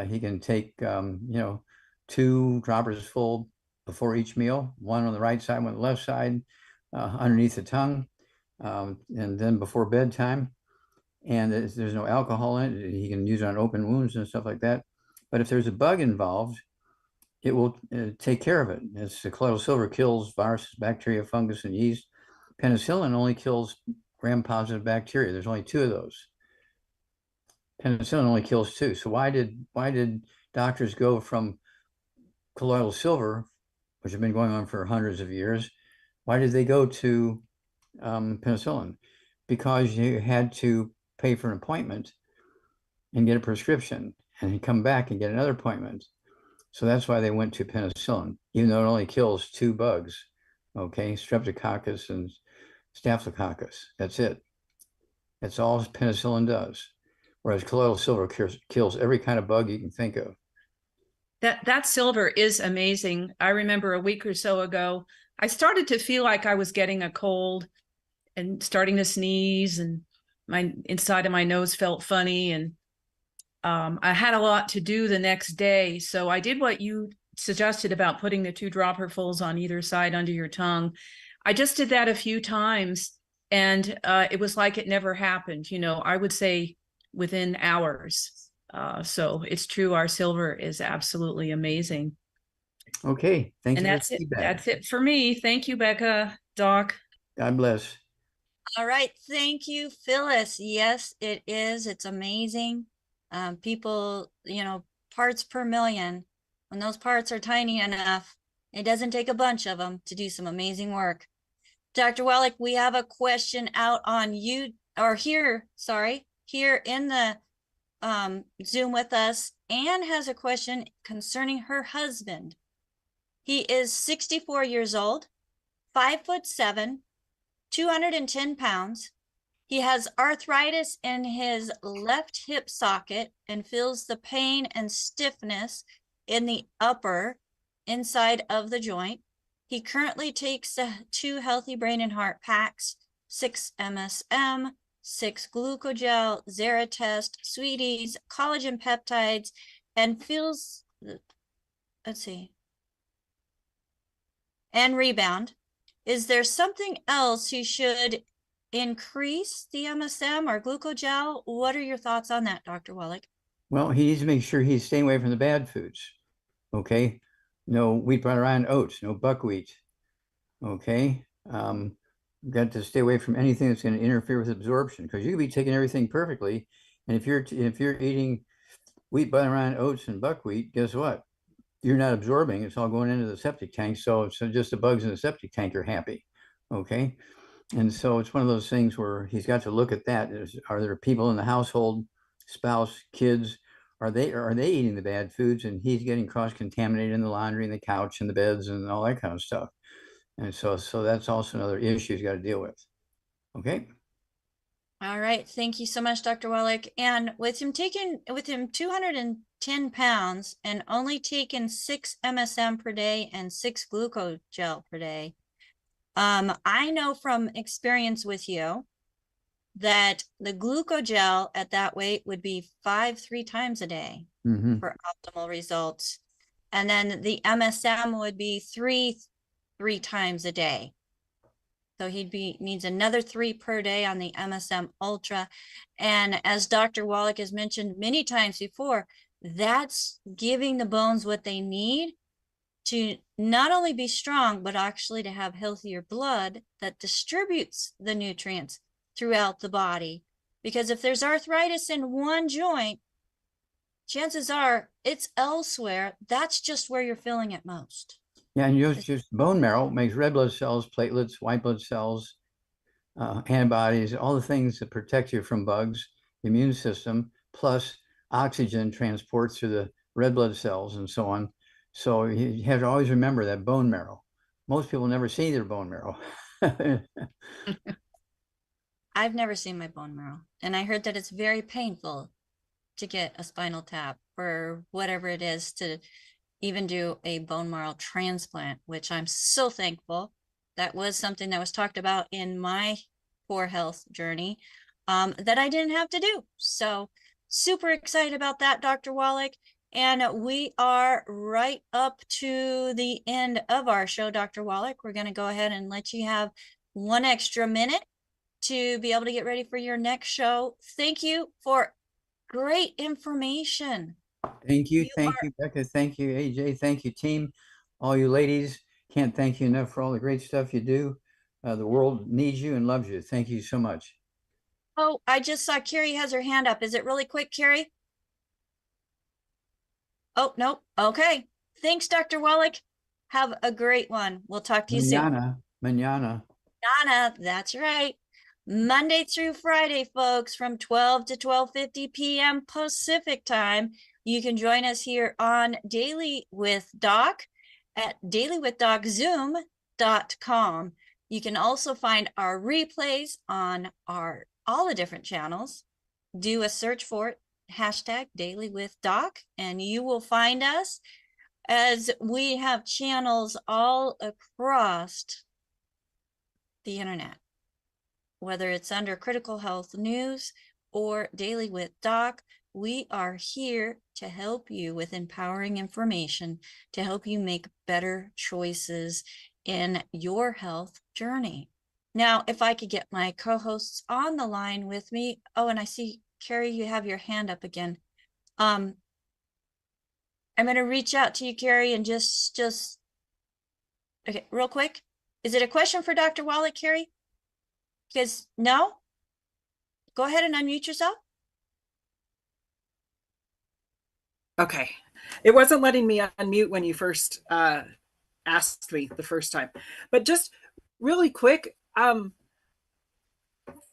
He can take, 2 droppers full before each meal, one on the right side, one on the left side, underneath the tongue, and then before bedtime. And there's no alcohol in it. He can use it on open wounds and stuff like that. But if there's a bug involved, it will take care of it. It's the colloidal silver kills viruses, bacteria, fungus, and yeast. Penicillin only kills gram-positive bacteria. There's only 2 of those. Penicillin only kills 2. So why did doctors go from colloidal silver, which have been going on for hundreds of years, why did they go to penicillin? Because you had to pay for an appointment and get a prescription and come back and get another appointment. So that's why they went to penicillin, even though it only kills 2 bugs, okay, Streptococcus and Staphylococcus. That's it. That's all penicillin does. Whereas colloidal silver kills every kind of bug you can think of. That silver is amazing. I remember a week or so ago, I started to feel like I was getting a cold and starting to sneeze, and my inside of my nose felt funny, and I had a lot to do the next day. So I did what you suggested about putting the 2 dropperfuls on either side under your tongue. I just did that a few times, and it was like it never happened. I would say within hours. So it's true, our silver is absolutely amazing. Okay, thank And you for that's the it. feedback. That's it for me. Thank you, Becca, Doc. God bless. All right. Thank you, Phyllis. Yes, it is. It's amazing. People, parts per million. When those parts are tiny enough, it doesn't take a bunch of them to do some amazing work. Dr. Wallach, we have a question out on you, or here in the Zoom with us. Anne has a question concerning her husband. He is 64 years old, 5'7", 210 pounds. He has arthritis in his left hip socket and feels the pain and stiffness in the upper inside of the joint. He currently takes 2 Healthy Brain and Heart packs, 6 MSM, 6 glucogel, Zeratest, Sweeties, collagen peptides, and feels, and Rebound. Is there something else he should increase the MSM or glucogel? What are your thoughts on that, Dr. Wallach? Well, he needs to make sure he's staying away from the bad foods. Okay. No wheat, butter, and oats, no buckwheat. Okay. Got to stay away from anything that's going to interfere with absorption, because you could be taking everything perfectly. And if you're eating wheat, butter, and oats and buckwheat, guess what? You're not absorbing. It's all going into the septic tank. So just the bugs in the septic tank are happy. Okay. And so it's one of those things where he's got to look at that. Are there people in the household, spouse, kids, are they eating the bad foods, and he's getting cross-contaminated in the laundry and the couch and the beds and all that kind of stuff. And so that's also another issue he's got to deal with. Okay. All right. Thank you so much, Dr. Wallach. And with him 210 pounds and only taking 6 MSM per day and 6 glucogel per day, I know from experience with you that the glucogel at that weight would be 3 times a day for optimal results. And then the MSM would be 3 times a day. So needs another 3 per day on the MSM Ultra. And as Dr. Wallach has mentioned many times before, that's giving the bones what they need to not only be strong, but actually to have healthier blood that distributes the nutrients throughout the body. Because if there's arthritis in one joint, chances are it's elsewhere. That's just where you're feeling it most. Yeah, and just bone marrow makes red blood cells, platelets, white blood cells, antibodies, all the things that protect you from bugs, the immune system, plus oxygen transports through the red blood cells and so on. So you have to always remember that bone marrow. Most people never see their bone marrow. I've never seen my bone marrow, and I heard that it's very painful to get a spinal tap or whatever it is to even do a bone marrow transplant, which I'm so thankful. That was something that was talked about in my poor health journey that I didn't have to do. So super excited about that, Dr. Wallach. And we are right up to the end of our show, Dr. Wallach. We're going to go ahead and let you have 1 extra minute to be able to get ready for your next show. Thank you for great information. Thank you, Becca. Thank you, AJ. Thank you, team. All you ladies, can't thank you enough for all the great stuff you do. The world needs you and loves you. Thank you so much. Oh, I just saw Carrie has her hand up. Is it really quick, Carrie? Oh, no. Okay. Thanks, Dr. Wallach. Have a great one. We'll talk to you soon. Mañana. That's right. Monday through Friday, folks, from 12 to 12:50 p.m. Pacific time. You can join us here on Daily with Doc at dailywithdoczoom.com. You can also find our replays on all the different channels. Do a search for it, #DailyWithDoc, and you will find us, as we have channels all across the internet, whether it's under Critical Health News or Daily with Doc. We are here to help you with empowering information to help you make better choices in your health journey. Now, if I could get my co-hosts on the line with me. Oh, and I see, Carrie, you have your hand up again. I'm going to reach out to you, Carrie, and just okay, real quick. Is it a question for Dr. Wallach, Carrie? Because no? Go ahead and unmute yourself. Okay. It wasn't letting me unmute when you first asked me the first time. But just really quick,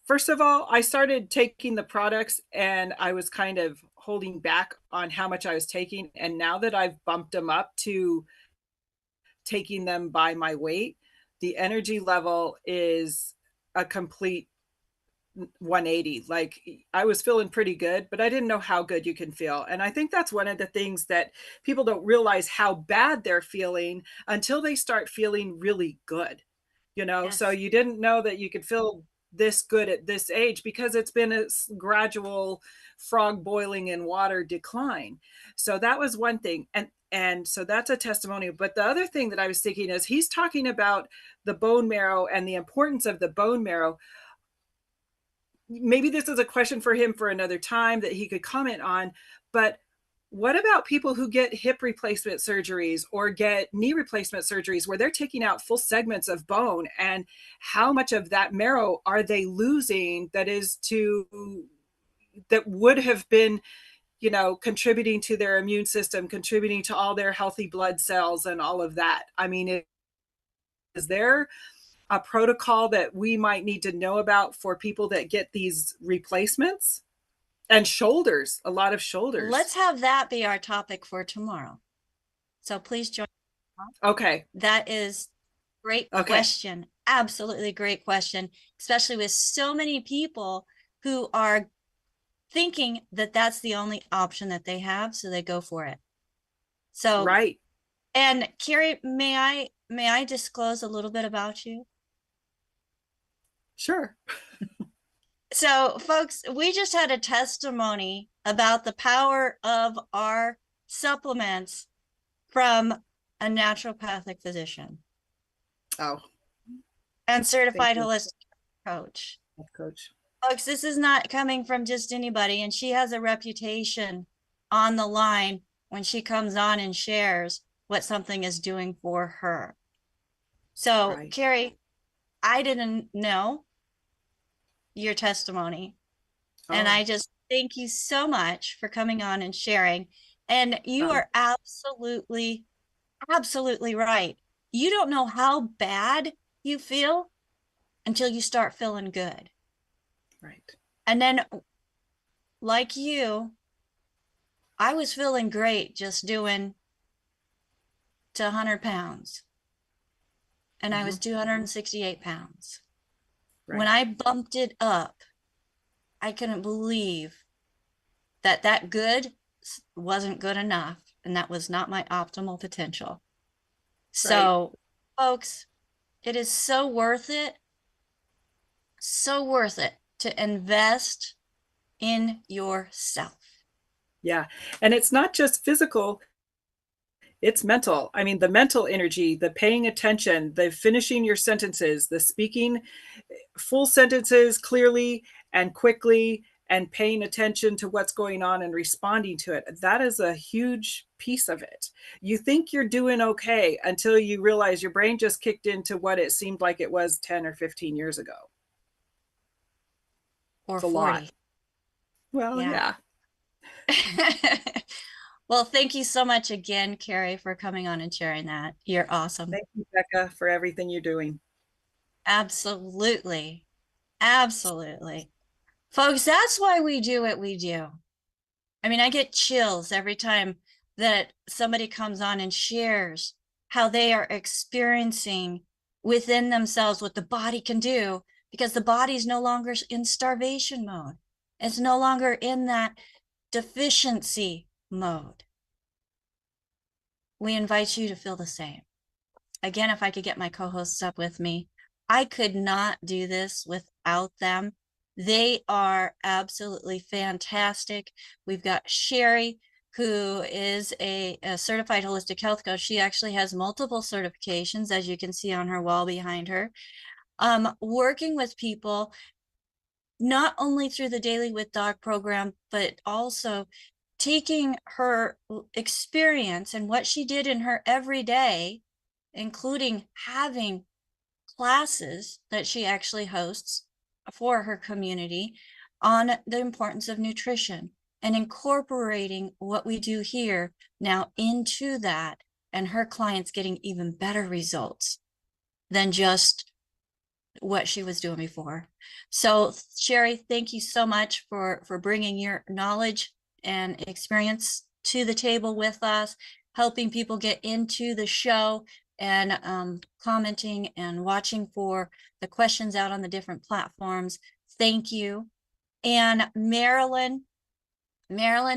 first of all, I started taking the products and I was kind of holding back on how much I was taking. And now that I've bumped them up to taking them by my weight, the energy level is a complete 180. Like, I was feeling pretty good, but I didn't know how good you can feel. And I think that's one of the things that people don't realize, how bad they're feeling until they start feeling really good, you know. Yes. So you didn't know that you could feel this good at this age because it's been a gradual frog boiling in water decline. So that was one thing. And so that's a testimonial. But the other thing that I was thinking is, he's talking about the bone marrow and the importance of the bone marrow. Maybe this is a question for him for another time that he could comment on, but what about people who get hip replacement surgeries or get knee replacement surgeries where they're taking out full segments of bone, and how much of that marrow are they losing that would have been, you know, contributing to their immune system, contributing to all their healthy blood cells and all of that? I mean, is there a protocol that we might need to know about for people that get these replacements? And shoulders, a lot of shoulders. Let's have that be our topic for tomorrow. So please join. Okay. That is great question. Absolutely great question, especially with so many people who are thinking that that's the only option that they have, so they go for it. So right. And Carrie, may I disclose a little bit about you? Sure. So, folks, we just had a testimony about the power of our supplements from a naturopathic physician. Oh. And certified holistic coach. Coach. Folks, this is not coming from just anybody, and she has a reputation on the line when she comes on and shares what something is doing for her. So, right. Carrie, I didn't know your testimony. And I just thank you so much for coming on and sharing. And you are absolutely right. You don't know how bad you feel until you start feeling good. Right. And then, like you, I was feeling great just doing to 100 pounds. And I was 268 pounds. Right. When I bumped it up, I couldn't believe that good wasn't good enough, and that was not my optimal potential. So, folks, it is so worth it to invest in yourself. Yeah. And it's not just physical, it's mental. I mean, the mental energy, the paying attention, the finishing your sentences, the speaking full sentences clearly and quickly, and paying attention to what's going on and responding to it. That is a huge piece of it. You think you're doing okay until you realize your brain just kicked into what it seemed like it was 10 or 15 years ago. Or it's 40. A lot. Well, yeah. Well, thank you so much again, Carrie, for coming on and sharing that. You're awesome. Thank you, Becca, for everything you're doing. Absolutely. Absolutely. Folks, that's why we do what we do. I mean, I get chills every time that somebody comes on and shares how they are experiencing within themselves what the body can do, because the body is no longer in starvation mode. It's no longer in that deficiency mode. We invite you to feel the same. Again, if I could get my co-hosts up with me, I could not do this without them. They are absolutely fantastic. We've got Sherry, who is a certified holistic health coach. She actually has multiple certifications, as you can see on her wall behind her, working with people not only through the Daily with Doc program, but also taking her experience and what she did in her everyday, including having classes that she actually hosts for her community on the importance of nutrition, and incorporating what we do here now into that, and her clients getting even better results than just what she was doing before. So Sherry, thank you so much for bringing your knowledge and experience to the table with us, helping people get into the show, and commenting and watching for the questions out on the different platforms. Thank you. And Marilyn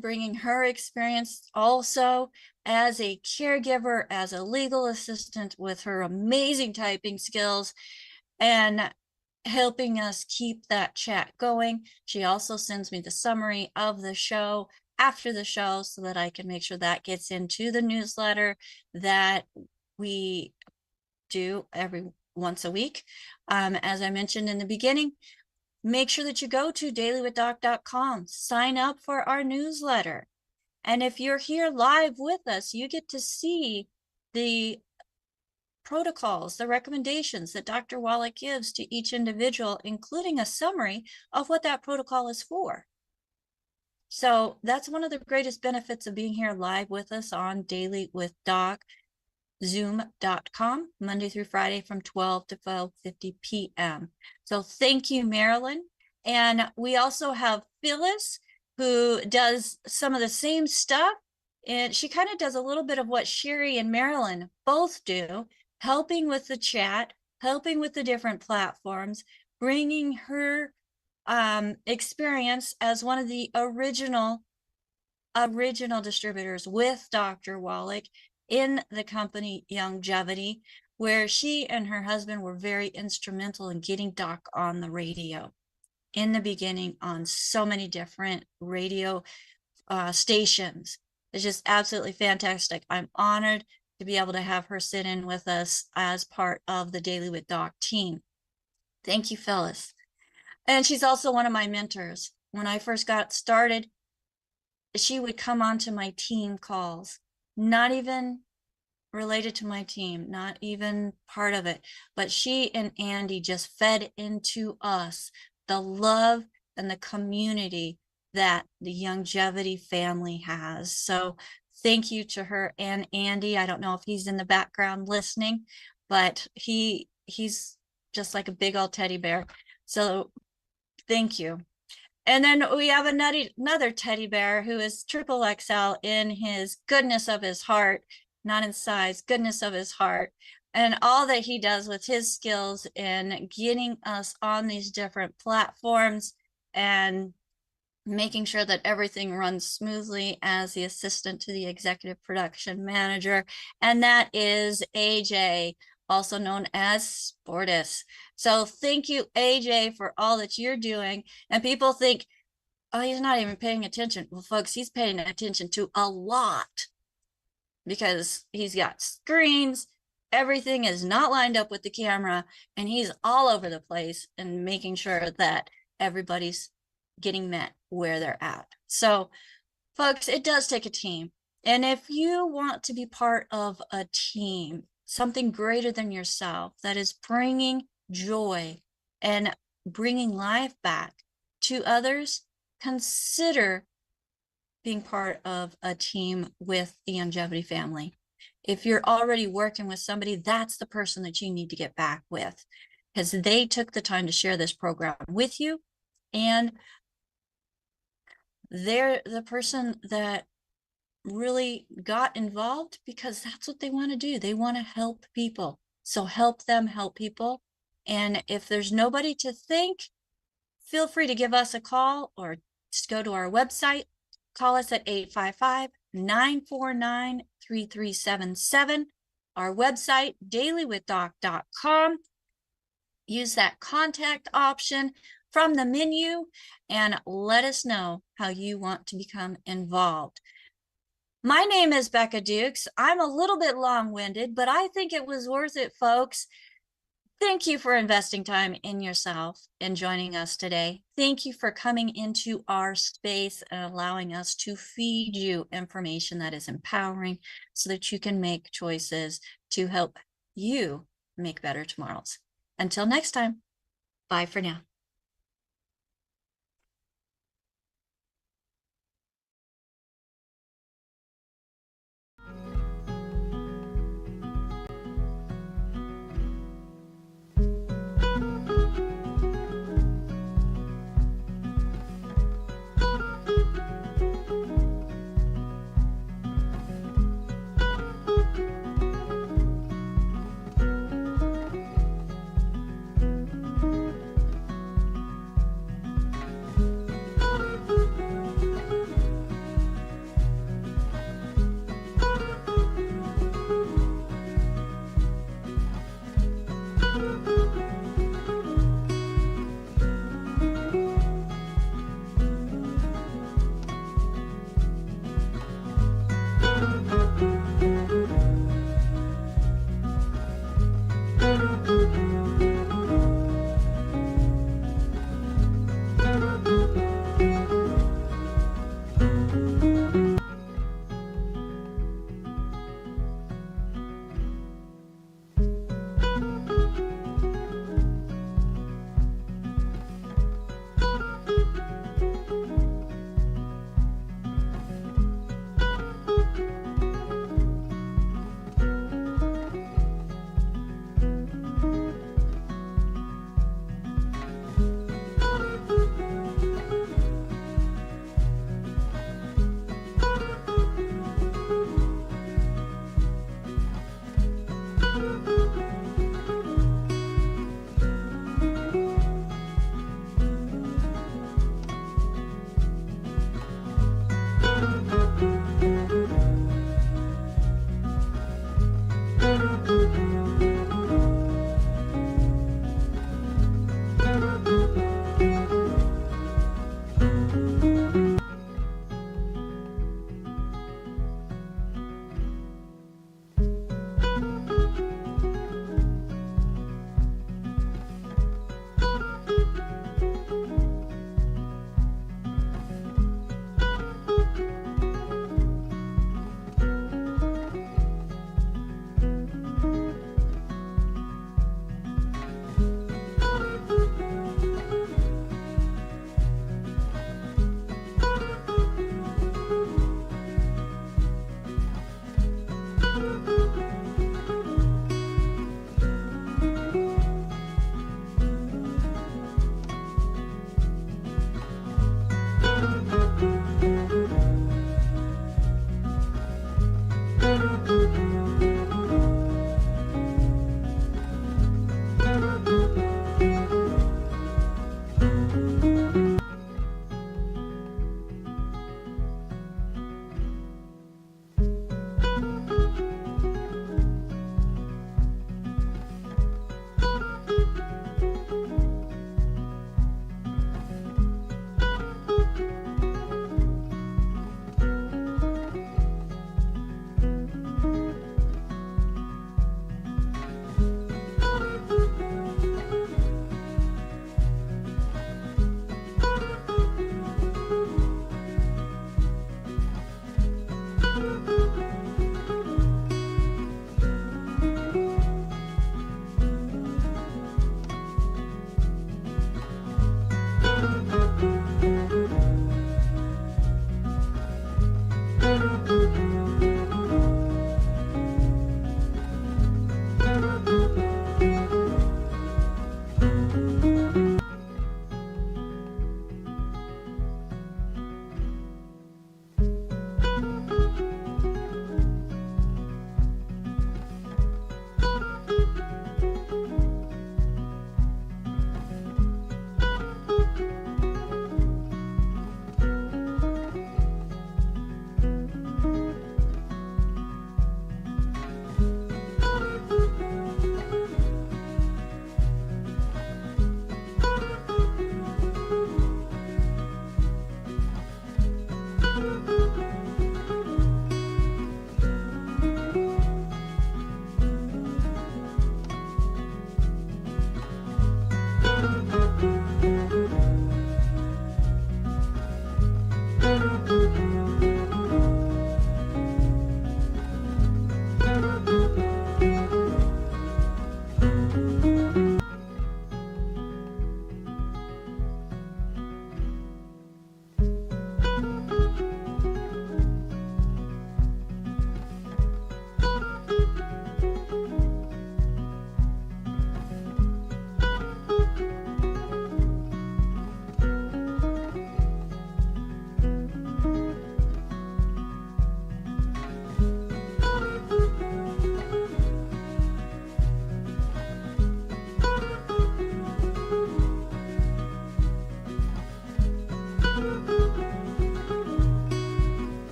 bringing her experience also as a caregiver, as a legal assistant, with her amazing typing skills, and helping us keep that chat going. She also sends me the summary of the show after the show so that I can make sure that gets into the newsletter that we do every once a week. As I mentioned in the beginning, make sure that you go to dailywithdoc.com, sign up for our newsletter. And if you're here live with us, you get to see the protocols, the recommendations that Dr. Wallach gives to each individual, including a summary of what that protocol is for. So that's one of the greatest benefits of being here live with us on Daily with Doc, zoom.com, Monday through Friday from 12 to 12:50 p.m. So thank you, Marilyn. And we also have Phyllis, who does some of the same stuff. And she kind of does a little bit of what Sherry and Marilyn both do, helping with the chat, helping with the different platforms, bringing her experience as one of the original distributors with Dr. Wallach in the company Longevity, where she and her husband were very instrumental in getting Doc on the radio in the beginning on so many different radio stations. It's just absolutely fantastic. I'm honored to be able to have her sit in with us as part of the Daily with Doc team. Thank you, Phyllis. And she's also one of my mentors. When I first got started, she would come onto my team calls, not even related to my team, not even part of it, but she and Andy just fed into us the love and the community that the Longevity family has. So thank you to her and Andy. I don't know if he's in the background listening, but he's just like a big old teddy bear. So thank you. And then we have another teddy bear who is triple XL in his goodness of his heart, not in size, goodness of his heart, and all that he does with his skills in getting us on these different platforms and making sure that everything runs smoothly as the assistant to the executive production manager. And that is AJ, also known as Sportus. So thank you, AJ, for all that you're doing. And people think, oh, he's not even paying attention. Well, folks, he's paying attention to a lot because he's got screens. Everything is not lined up with the camera, and he's all over the place and making sure that everybody's getting met where they're at. So, folks, it does take a team. And if you want to be part of a team, something greater than yourself that is bringing joy and bringing life back to others, consider being part of a team with the Longevity family. If you're already working with somebody, that's the person that you need to get back with, because they took the time to share this program with you, and they're the person that really got involved because that's what they want to do. They want to help people. So help them help people. And if there's nobody to thank, feel free to give us a call or just go to our website. Call us at 855-949-3377. Our website, dailywithdoc.com. Use that contact option from the menu and let us know how you want to become involved. My name is Becca Dukes. I'm a little bit long-winded, but I think it was worth it, folks. Thank you for investing time in yourself and joining us today. Thank you for coming into our space and allowing us to feed you information that is empowering so that you can make choices to help you make better tomorrows. Until next time, bye for now.